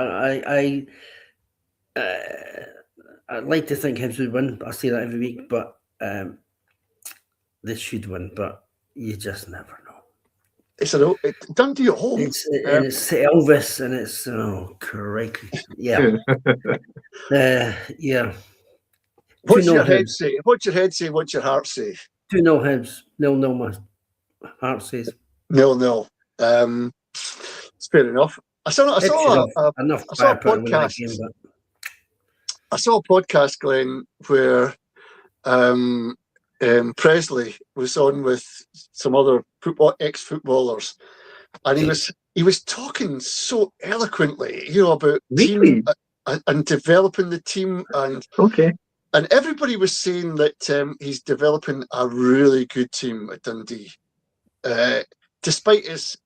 I'd like to think Hibs would win. I say that every week, but they should win. But you just never know. It's Dundee at home. It's Elvis, and it's crikey, yeah, yeah. What's your head say? What's your head say? What's your heart say? 2-0 Hibs, 0-0. My heart says 0-0. It's fair enough. I saw a podcast. I saw a podcast, Glenn, where Presley was on with some other ex-footballers, and he was talking so eloquently, about team and developing the team, and everybody was saying that he's developing a really good team at Dundee, despite his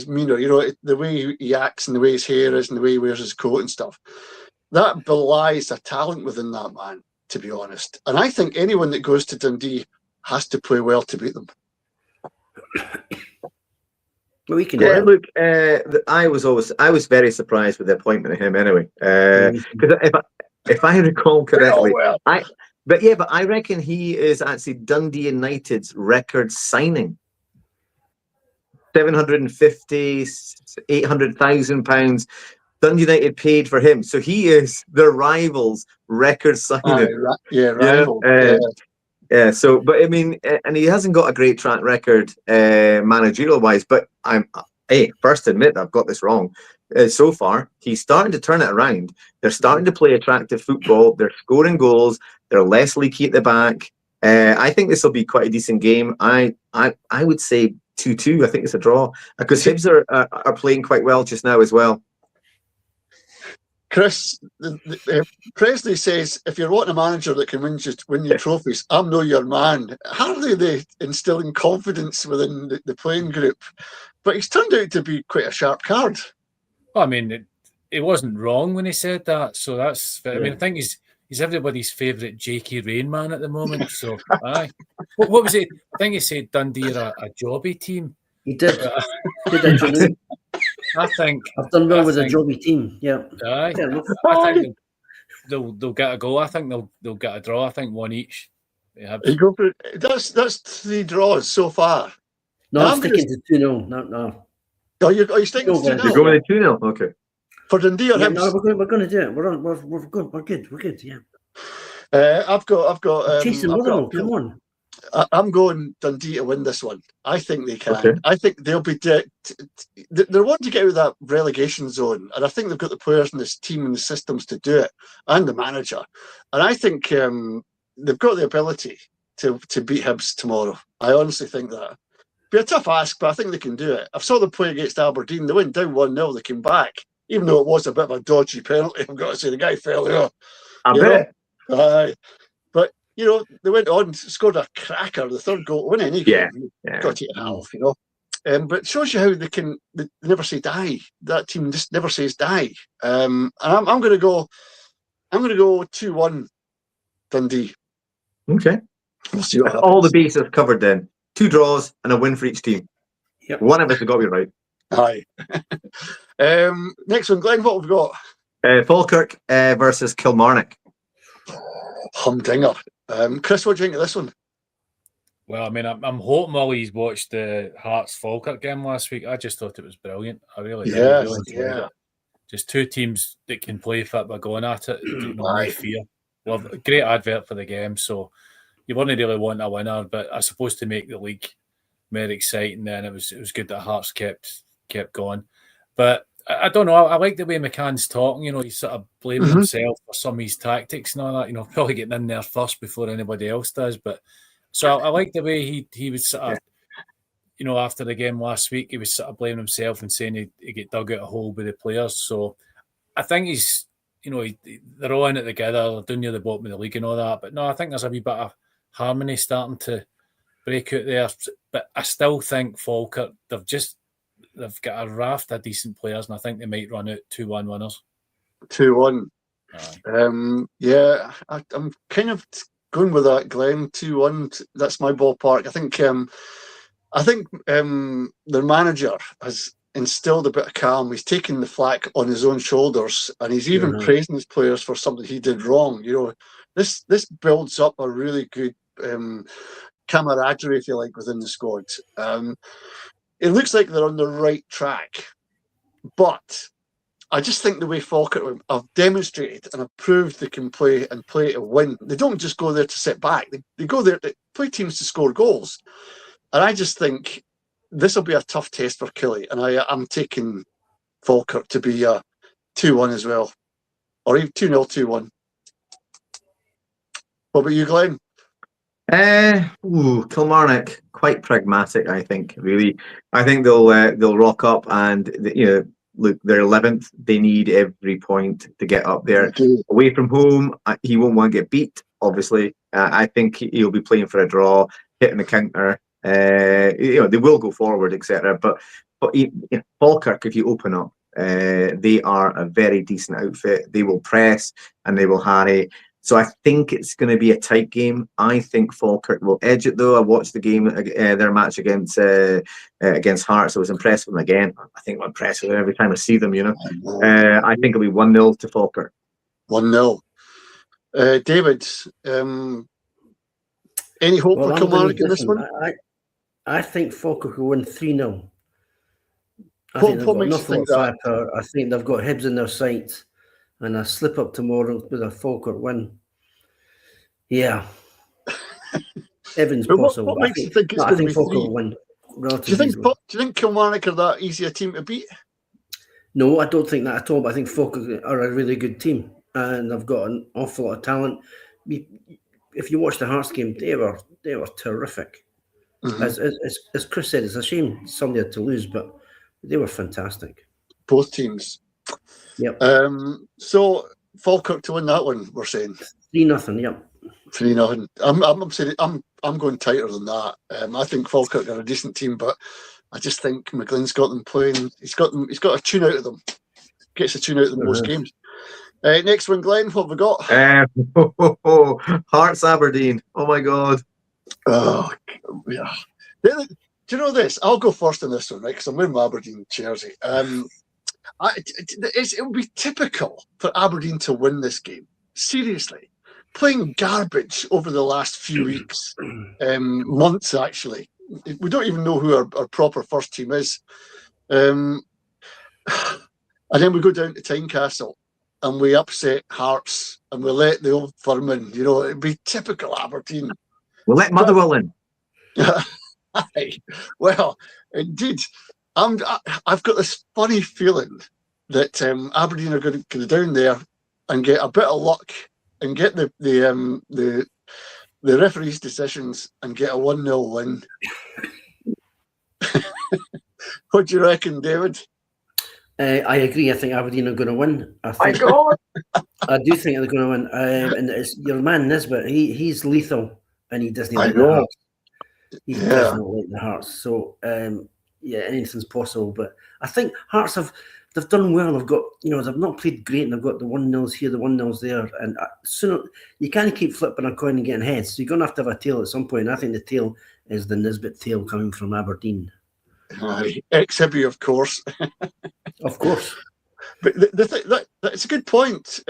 meanour, the way he acts and the way his hair is and the way he wears his coat and stuff. That belies a talent within that man, to be honest. And I think anyone that goes to Dundee has to play well to beat them. Well, we can. Yeah, look, I was very surprised with the appointment of him anyway. Because if I recall correctly, but I reckon he is actually Dundee United's record signing. £750,000, £800,000. Dundee United paid for him, so he is the rivals' record signing. Rival. Yeah. So, but I mean, and he hasn't got a great track record managerial wise. But first admit I've got this wrong. So far, he's starting to turn it around. They're starting to play attractive football. They're scoring goals. They're less leaky at the back. I think this will be quite a decent game. I would say 2-2. I think it's a draw because Hibs are playing quite well just now as well. Chris, Presley says, if you're wanting a manager that can win your trophies, I'm no your man. Hardly they instilling confidence within the playing group. But he's turned out to be quite a sharp card. Well, I mean, it wasn't wrong when he said that. So that's, I mean, I think he's everybody's favourite J.K. Rain man at the moment. So, aye. What was it? I think he said Dundee are a jobby team. He did. I think I've done well with a jobby team. Yeah. Aye. I think they'll get a goal. I think they'll get a draw. I think one each. That's 3 draws so far. No, I'm sticking to 2-0. No. Are you sticking to 2-0? You're going to 2-0. Okay. For Dundee or Hibs? No, we're going to do it. We're good. We're good. Yeah. I've got. Chasing Motherwell. Come on. I'm going Dundee to win this one. I think they can. Okay. I think they'll be. They're wanting to get out of that relegation zone, and I think they've got the players in this team and the systems to do it, and the manager. And I think they've got the ability to beat Hibs tomorrow. I honestly think that. Be a tough ask, but I think they can do it. I saw them play against Aberdeen. They went down 1-0. They came back. even though it was a bit of a dodgy penalty, I've got to say the guy fell there. I bet. Aye. But, you know, they went on, scored a cracker, the third goal, win any game. Got to take it half, you know. But it shows you how they never say die. That team just never says die. And I'm going to go 2-1 Dundee. Okay. We'll see what happens. All the bases covered then. 2 draws and a win for each team. Yep. One of us has got to be right. Aye. Next one, Glenn, what have we got? Falkirk versus Kilmarnock. Humdinger. Chris, what do you think of this one? Well, I mean, I'm hoping Ollie's watched the Hearts Falkirk game last week. I just thought it was brilliant. I really did. Yes, Really enjoyed it. Just 2 teams that can play fit by going at it. No fear. Love great advert for the game. So you wouldn't really want a winner, but I suppose to make the league more exciting, then it was good that Hearts kept going. But I don't know. I like the way McCann's talking. You know, he's sort of blaming himself for some of his tactics and all that. You know, probably getting in there first before anybody else does. But so I like the way he was sort of, you know, after the game last week, he was sort of blaming himself and saying he get dug out a hole by the players. So I think he's, you know, they're all in it together. They're down near the bottom of the league and all that. But no, I think there's a wee bit of harmony starting to break out there. But I still think Falkirk, they've got a raft of decent players, and I think they might run out 2-1 winners. 2-1. I'm kind of going with that, Glenn. 2-1. That's my ballpark. I think their manager has instilled a bit of calm. He's taken the flak on his own shoulders, and he's even praising his players for something he did wrong. You know, this builds up a really good camaraderie, if you like, within the squad. It looks like they're on the right track, but I just think the way Falkirk have demonstrated and have proved they can play to win. They don't just go there to sit back. They go there to play teams to score goals. And I just think this will be a tough test for Killie. And I'm taking Falkirk to be a 2-1 as well. Or even 2-0, 2-1. What about you, Glenn? Kilmarnock, quite pragmatic, I think, really. I think they'll rock up and, you know, look, they're 11th. They need every point to get up there. Away from home, he won't want to get beat, obviously. I think he'll be playing for a draw, hitting the counter. You know, they will go forward, etc. But Falkirk, if you open up, they are a very decent outfit. They will press and they will harry. So I think it's going to be a tight game. I think Falkirk will edge it, though. I watched the game, their match against Hearts. I was impressed with them again. I think I'm impressed with them every time I see them, you know. I think it'll be 1-0 to Falkirk. 1-0. David, any hope for Kilmarnock in this one? I think Falkirk will win 3-0. I What think they've got makes you enough think that? firepower. I think they've got Hibs in their sights. And a slip up tomorrow with a Falkirk win. Yeah. Everything's possible. What makes you think it's going to be Falkirk 3? will win. Do you think Kilmarnock are that easy a team to beat? No, I don't think that at all. But I think Falkirk are a really good team. And they've got an awful lot of talent. If you watch the Hearts game, they were terrific. As Chris said, it's a shame somebody had to lose, but they were fantastic. Both teams. Yep. So Falkirk to win that one, we're saying 3-0. Yep. 3-0. I'm saying I'm going tighter than that. I think Falkirk are a decent team, but I just think McGlynn's got them playing. He's got a tune out of them. Gets a tune out of them most games. Next one, Glenn. What have we got? Hearts Aberdeen. Oh my God. Oh yeah. Do you know this? I'll go first on this one, right? Because I'm wearing my Aberdeen jersey. It would be typical for Aberdeen to win this game. Seriously. Playing garbage over the last few weeks, months actually. We don't even know who our proper first team is. And then we go down to Tynecastle and we upset Hearts and we let the old firm in. You know, it'd be typical Aberdeen. We'll let Motherwell in. Well, indeed. I've got this funny feeling that Aberdeen are going to go down there and get a bit of luck and get the referee's decisions and get a 1-0 win. What do you reckon, David? I agree. I think Aberdeen are going to win. My God. I do think they're going to win. And it's your man Nisbet. He's lethal, and he doesn't I like the know. Hearts. He Yeah. does not like the Hearts. So yeah, anything's possible. But I think Hearts they've done well. They've got, they've not played great, and they've got the 1-0s here, the 1-0s there, and sooner you can't keep flipping a coin and getting heads. So you're going to have a tail at some point. I think the tail is the Nisbet tail coming from Aberdeen. Ex-Hibby, of course. Of course. But that's a good point,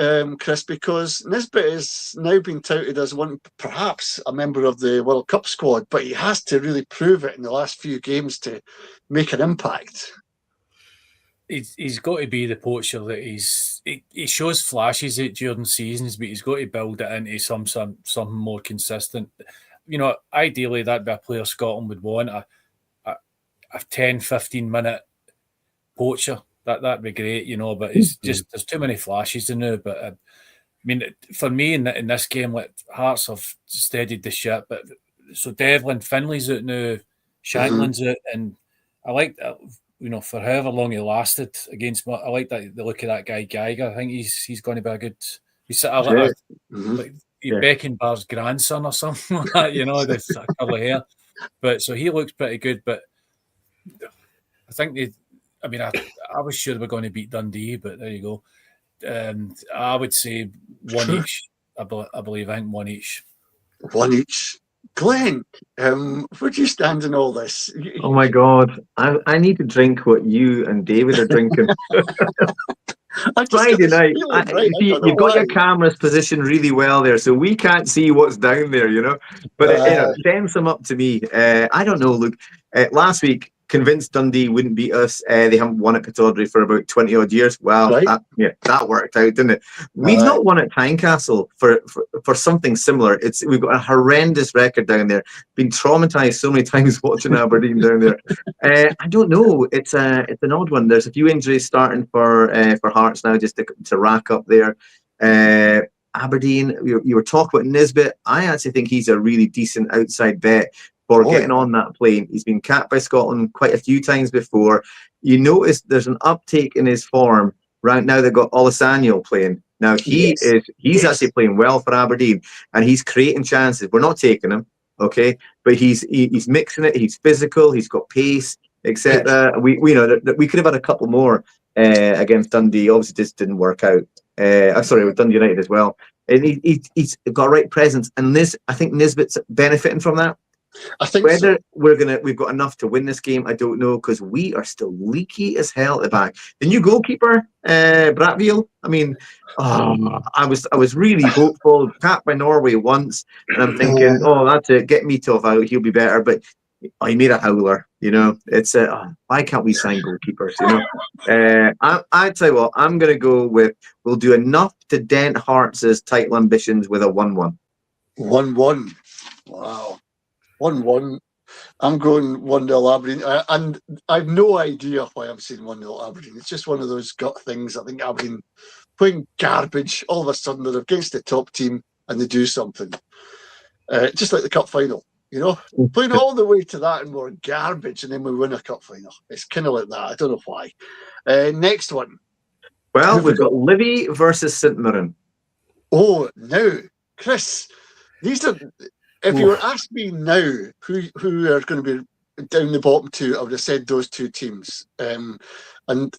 Chris, because Nisbet has now been touted as perhaps a member of the World Cup squad, but he has to really prove it in the last few games to make an impact. He's got to be the poacher that he shows flashes it during seasons, but he's got to build it into something more consistent. Ideally that'd be a player Scotland would want, a 10-15 minute poacher. That'd be great, but it's just there's too many flashes in there. But I mean, for me in this game, like Hearts have steadied the ship. But so Devlin, Finley's out now, Shanklin's out, and I like that. For however long he lasted against, I like that the look of that guy Geiger. I think he's going to be a good. He's like Beckenbauer's grandson or something like that, the colour hair. But so he looks pretty good. But I think I was sure they were going to beat Dundee, but there you go. I would say one each. I believe. I think one each. One each. Glenn, where do you stand in all this? Oh my God, I need to drink what you and David are drinking. Friday night. You've got your cameras positioned really well there, so we can't see what's down there, But it sends them up to me. I don't know. Look, last week, convinced Dundee wouldn't beat us. They haven't won at Pittodrie for about 20 odd years. Well, that worked out, didn't it? We've not won at Tynecastle for something similar. We've got a horrendous record down there. Been traumatized so many times watching Aberdeen down there. I don't know. It's an odd one. There's a few injuries starting for Hearts now, just to rack up there. Aberdeen, you were talking about Nisbet. I actually think he's a really decent outside bet for getting on that plane. He's been capped by Scotland quite a few times before. You notice there's an uptake in his form right now. They've got Olisanyol playing. Now he's actually playing well for Aberdeen, and he's creating chances. We're not taking him, okay, but he's mixing it. He's physical. He's got pace, etc. We know that we could have had a couple more against Dundee. Obviously, just didn't work out. Sorry, with Dundee United as well. And he's got a right presence, and I think Nisbet's benefiting from that. I think whether we've got enough to win this game, I don't know, because we are still leaky as hell at the back. The new goalkeeper, Bratviel. I mean, I was really hopeful. Capped by Norway once, and I'm thinking, that's it. Get Mitov out, he'll be better. But he made a howler. It's why can't we sign goalkeepers? I tell you what, I'm going to go with. We'll do enough to dent Hearts' title ambitions with a 1-1. 1-1. Wow. 1-1. I'm going 1-0 Aberdeen. And I've no idea why I'm saying 1-0 Aberdeen. It's just one of those gut things. I think Aberdeen playing garbage. All of a sudden, they're against the top team and they do something. Just like the cup final, playing all the way to that and we're garbage and then we win a cup final. It's kind of like that. I don't know why. Next one. Well, we've got Livy versus St Mirren. Oh, now, Chris, these are... If you were asking me now who are going to be down the bottom two, I would have said those two teams. And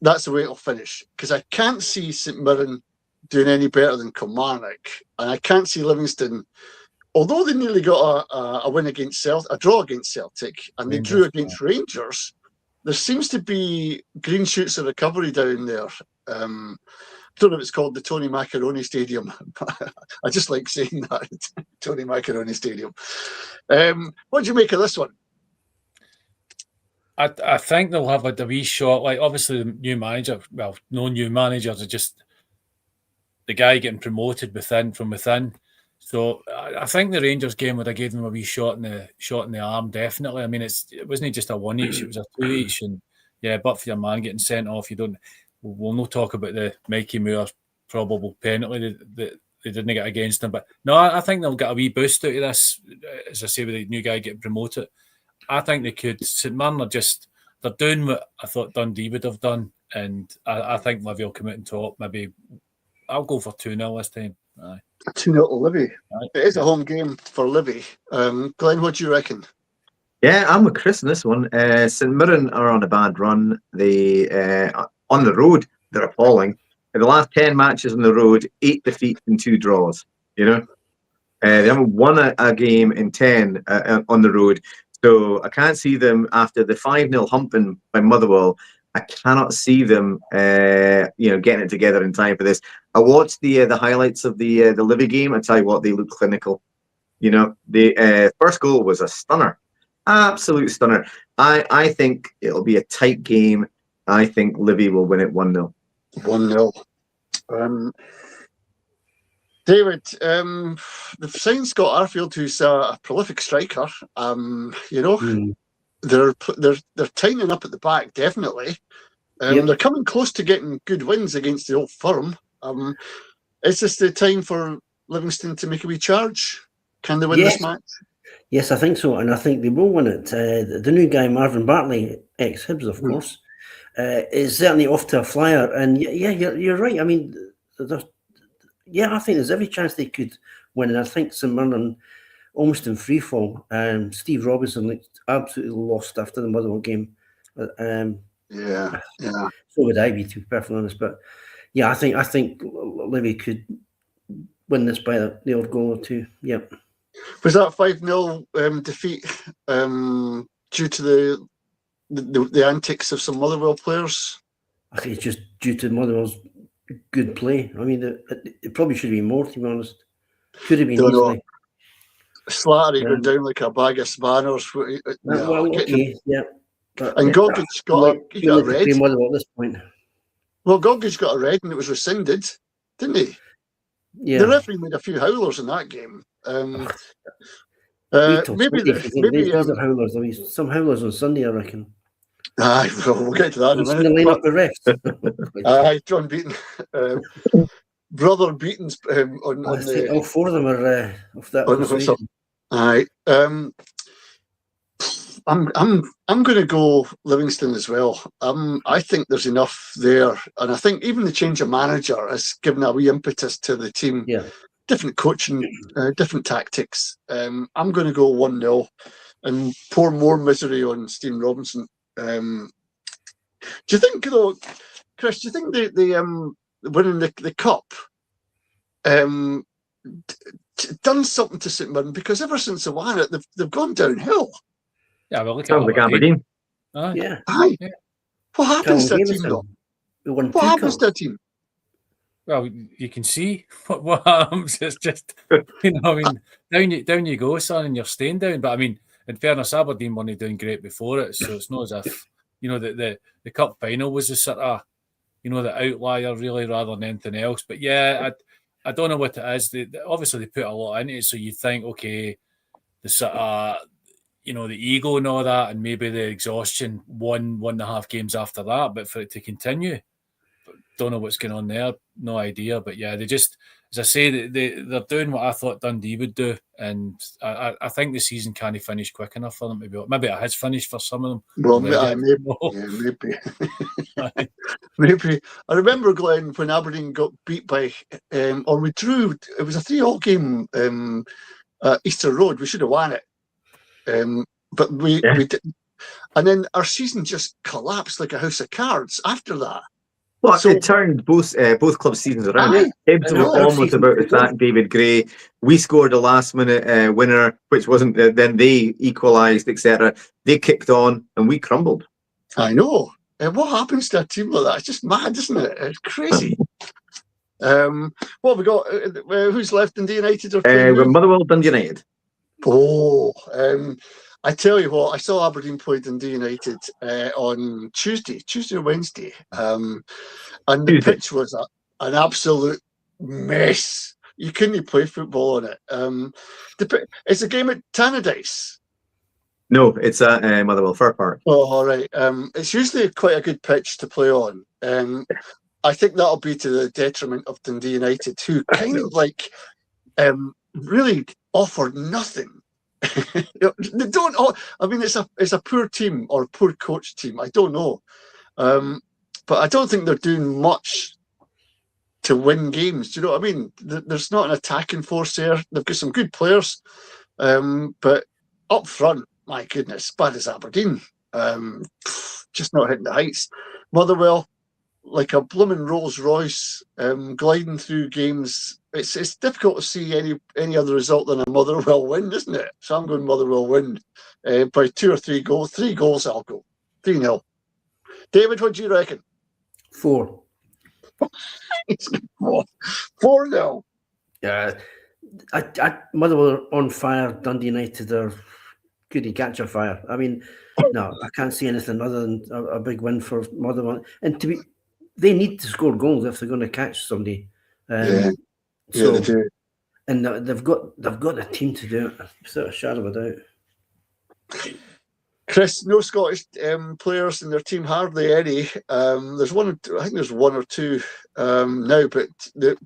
that's the way it'll finish. Because I can't see St Mirren doing any better than Kilmarnock. And I can't see Livingston, although they nearly got a win against Celtic, a draw against Celtic, and they drew against Rangers, there seems to be green shoots of recovery down there. I don't know if it's called the Tony Macaroni Stadium. I just like saying that. Tony Macaroni Stadium. What do you make of this one? I think they'll have a wee shot. Like, obviously, the new manager, well, no new managers, are just the guy getting promoted from within. So I think the Rangers game would have given them a wee shot in the arm, definitely. I mean, it wasn't just a 1 each, it was a 2 each. And yeah, but for your man getting sent off, we'll not talk about the Mikey Moore probable penalty that they didn't get against him. But no, I think they'll get a wee boost out of this, as I say, with the new guy getting promoted. I think they could. St Mirren they're doing what I thought Dundee would have done and I think Livy will come out on top. Maybe I'll go for 2-0 this time. Aye. 2-0 to Livy. Aye. It is a home game for Livy. Glenn, what do you reckon? Yeah, I'm with Chris in this one. St Mirren are on a bad run. They on the road, they're appalling. In the last 10 matches on the road, 8 defeats and 2 draws. You know, they haven't won a game in 10 on the road. So I can't see them after the 5-0 humping by Motherwell. I cannot see them, getting it together in time for this. I watched the highlights of the Livy game. I tell you what, they look clinical. You know, the first goal was a stunner, absolute stunner. I think it'll be a tight game. I think Livy will win it 1-0. 1-0. David, they've signed Scott Arfield, who's a prolific striker. They're tightening up at the back, definitely. They're coming close to getting good wins against the Old Firm. Is this the time for Livingston to make a wee charge? Can they win this match? Yes, I think so, and I think they will win it. The new guy, Marvin Bartley, ex-Hibs, of course, is certainly off to a flyer. And you're right. I mean, I think there's every chance they could win. And I think St Mirren almost in free fall. Steve Robinson looked absolutely lost after the Motherwell game. So would I be, to be perfectly honest. But yeah, I think Livy could win this by the odd goal or two. Yep. Was that 5-0 defeat due to the antics of some Motherwell players? I think it's just due to Motherwell's good play. I mean, it probably should have been more, to be honest. Could have been easily. Slattery going down like a bag of spanners. And Goggins got a red. Motherwell at this point. Well, Goggins got a red and it was rescinded, didn't he? Yeah. The referee made a few howlers in that game. Maybe these are howlers. There'll be some howlers on Sunday, I reckon. Aye, we'll get to that in a minute. The line up the refs. Aye, John Beaton, brother Beaton's on the. All 4 of them are off that. On the aye, I'm going to go Livingston as well. I think there's enough there, and I think even the change of manager has given a wee impetus to the team. Yeah. Different coaching, different tactics. I'm going to go 1-0 and pour more misery on Stephen Robinson. Do you think, though, Chris? Do you think the winning the cup done something to St Mirren? Because ever since they won it, they've gone downhill. Yeah, well, look at Aberdeen. Yeah. Aye. What happens to that team, though? What happens to that team? Well, you can see what happens. It's just, down you go, son, and you're staying down. But I mean, in fairness, Aberdeen weren't doing great before it, so it's not as if, the cup final was the sort of, the outlier really rather than anything else. But yeah, I don't know what it is. Obviously they put a lot into it, so you think, okay, the sort of, the ego and all that, and maybe the exhaustion, 1.5 games after that, but for it to continue, don't know what's going on there, no idea. But yeah, they just, as I say, they're doing what I thought Dundee would do, and I think the season can't finish quick enough for them to be. Maybe it has finished for some of them. Well, maybe. Maybe. I remember, Glenn, when Aberdeen got beat by, or we drew. It was a 3-3 game at Easter Road. We should have won it, but we didn't. And then our season just collapsed like a house of cards after that. Well, it turned both clubs' seasons around. Hibs were almost about to sack David Gray. We scored a last-minute winner, which wasn't. Then they equalised, etc. They kicked on, and we crumbled. I know. What happens to a team like that? It's just mad, isn't it? It's crazy. What have we got? Who's left? Dundee United or Motherwell, Dundee United. Oh, I tell you what, I saw Aberdeen play Dundee United on Tuesday or Wednesday, and the pitch was an absolute mess. You couldn't play football on it. It's a game at Tannadice. No, it's at Motherwell Fir Park. Oh, all right. It's usually quite a good pitch to play on. I think that'll be to the detriment of Dundee United, who kind of really offered nothing. They don't. I mean, it's a poor team or a poor coach team. I don't know. but I don't think they're doing much to win games. Do you know what I mean? There's not an attacking force there. They've got some good players, but up front, my goodness, bad as Aberdeen. Just not hitting the heights. Motherwell, like a blooming Rolls Royce, gliding through games. It's difficult to see any other result than a Motherwell win, isn't it? So I'm going Motherwell win by 2 or 3 goals. 3 goals I'll go. 3-0. David, what do you reckon? 4. 4-0. Yeah, Motherwell are on fire. Dundee United are goody catcher fire. I mean, no, I can't see anything other than a big win for Motherwell. And they need to score goals if they're going to catch somebody. Yeah, they do. And they've got the team to do it, without a shadow of a doubt. Chris, no Scottish players in their team, hardly any. There's one, I think there's 1 or 2 now, but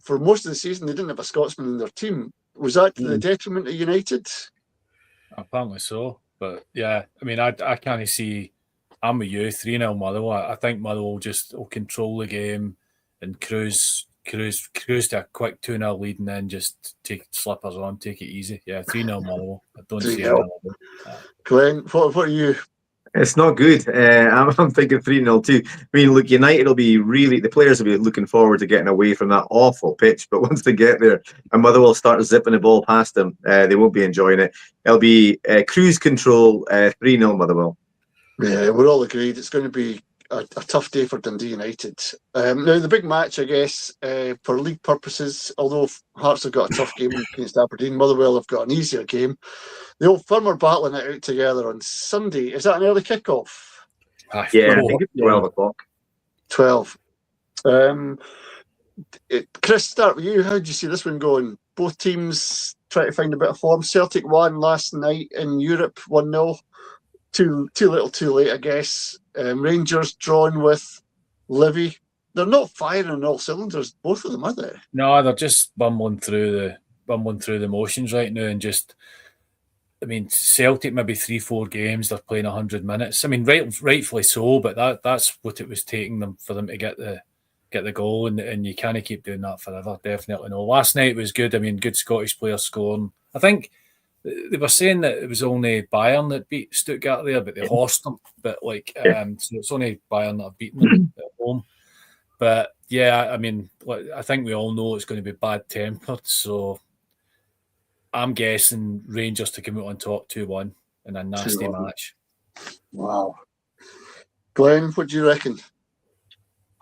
for most of the season they didn't have a Scotsman in their team. Was that to the detriment of United? Apparently so, but yeah, I mean, I can't see. I'm with you, 3-0 Motherwell. I think Motherwell will control the game and cruise to a quick 2-0 lead and then just take slippers on, take it easy. Yeah, 3-0 Motherwell. I don't see it. Glenn, what are you? It's not good. I'm thinking 3-0 too. I mean, look, United will be the players will be looking forward to getting away from that awful pitch. But once they get there and Motherwell start zipping the ball past them, they won't be enjoying it. It'll be cruise control, 3-0 Motherwell. Yeah, we're all agreed. It's going to be a tough day for Dundee United. Now, the big match, I guess, for league purposes, although Hearts have got a tough game against Aberdeen, Motherwell have got an easier game. The Old Firm are battling it out together on Sunday. Is that an early kickoff? Yeah, I think it's 12 o'clock. 12. Chris, start with you. How do you see this one going? Both teams try to find a bit of form. Celtic won last night in Europe, 1-0. Too little, too late, I guess. Rangers drawn with Livy. They're not firing on all cylinders, both of them, are they? No, they're just bumbling through the motions right now, and just, I mean, Celtic maybe 3-4 games they're playing 100 minutes. I mean, rightfully so, but that's what it was taking them for them to get the goal, and you can't keep doing that forever. Definitely no. Last night was good. I mean, good Scottish players scoring. I think they were saying that it was only Bayern that beat Stuttgart there, but they lost them. But so it's only Bayern that have beaten them at home. But yeah, I mean, I think we all know it's going to be bad tempered. So I'm guessing Rangers to come out on top 2-1 in a nasty 2-1. match. Wow. Glenn, what do you reckon?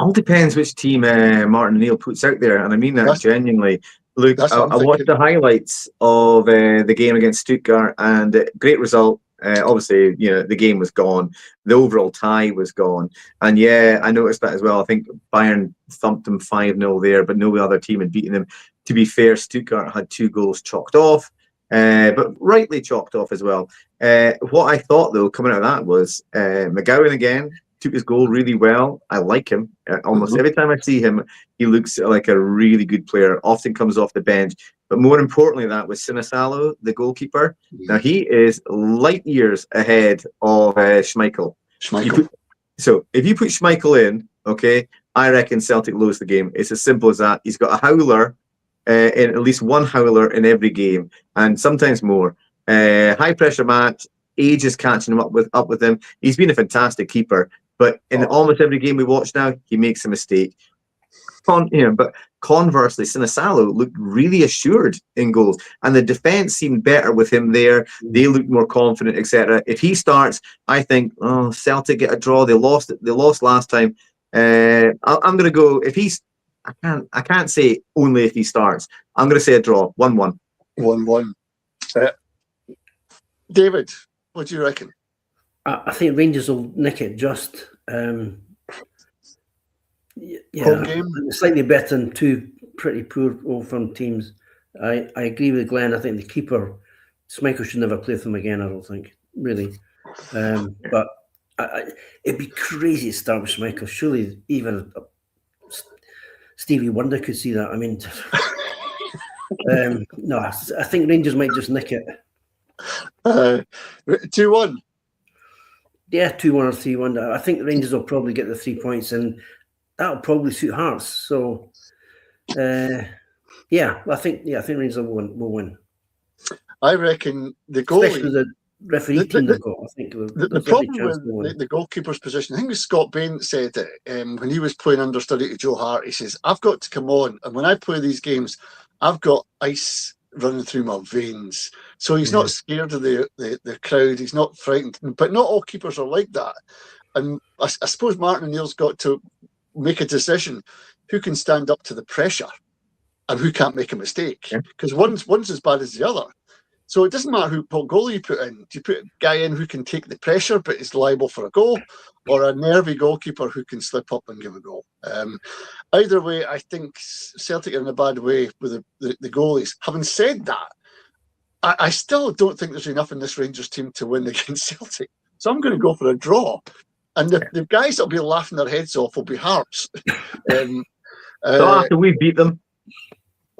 All depends which team Martin O'Neill puts out there, and I mean that genuinely. Look, I watched the highlights of the game against Stuttgart, and great result. Obviously, the game was gone. The overall tie was gone. And yeah, I noticed that as well. I think Bayern thumped them 5-0 there, but no other team had beaten them. To be fair, Stuttgart had 2 goals chalked off, but rightly chalked off as well. What I thought, though, coming out of that was McGowan again took his goal really well. I like him. Almost every time I see him, he looks like a really good player, often comes off the bench. But more importantly, that was Sinisalo, the goalkeeper. Now, he is light years ahead of Schmeichel. So if you put Schmeichel in, okay, I reckon Celtic lose the game. It's as simple as that. He's got a howler, in at least one howler in every game, and sometimes more. High pressure match, age is catching him up with him. He's been a fantastic keeper, but in almost every game we watch now, he makes a mistake. But conversely, Sinisalo looked really assured in goals, and the defense seemed better with him there. They looked more confident, etc. If he starts, I think Celtic get a draw. They lost last time. I'm going to go if he's. I can't say only if he starts. I'm going to say a draw, 1-1. 1-1. David, what do you reckon? I think Rangers will nick it just. Home game? Slightly better than 2 pretty poor Old Firm teams. I agree with Glenn. I think the keeper, Schmeichel, should never play for them again, I don't think, really. But it'd be crazy to start with Schmeichel. Surely even Stevie Wonder could see that. I mean, no, I think Rangers might just nick it. 2-1. Yeah, 2-1 or 3-1. I think the Rangers will probably get the 3 points, and that'll probably suit Hearts. So, I think Rangers will win. I reckon the Especially goalie. the referee team they've got. I think The problem with the goalkeeper's position, I think it was Scott Bain said it when he was playing understudy to Joe Hart. He says, "I've got to come on, and when I play these games, I've got ice running through my veins." So he's not scared of the crowd. He's not frightened. But not all keepers are like that. And I suppose Martin O'Neill's got to make a decision: who can stand up to the pressure, and who can't make a mistake? Because one's as bad as the other. So it doesn't matter what goal you put in. Do you put a guy in who can take the pressure but is liable for a goal, or a nervy goalkeeper who can slip up and give a goal? Either way, I think Celtic are in a bad way with the goalies. Having said that, I still don't think there's enough in this Rangers team to win against Celtic. So I'm going to go for a draw. And the guys that will be laughing their heads off will be Hearts. So after we beat them.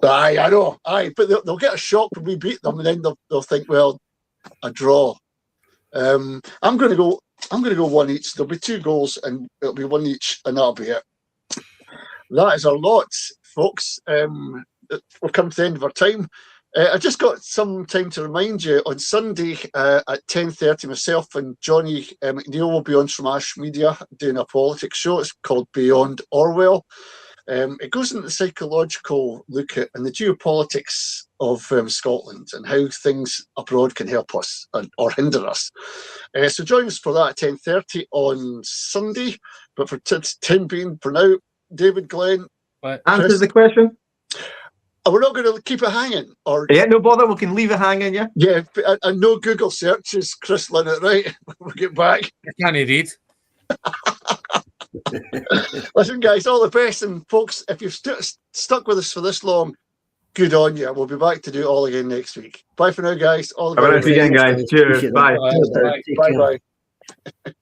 Aye, I know. Aye, but they'll get a shock when we beat them, and then they'll think, well, a draw. I'm going to go one each. There'll be 2 goals, and it'll be 1 each, and that'll be it. That is our lot, folks. We've come to the end of our time. I just got some time to remind you. On Sunday at 10:30, myself and Johnny McNeil will be on Stramash Media doing a politics show. It's called Beyond Orwell. It goes into the psychological look at and the geopolitics of Scotland and how things abroad can help us or hinder us. So join us for that at 10:30 on Sunday. But for time being, for now, David, Glenn, answers the question. We're not going to keep it hanging, or no bother. We can leave it hanging. Yeah, and no Google searches, Chris Linnett. Right, we'll get back. I can't read. Listen, guys, all the best, and folks, if you've stuck with us for this long, good on you. We'll be back to do it all again next week. Bye for now, guys. All the best. Have a nice weekend, guys. Cheers. Bye. Bye. Bye.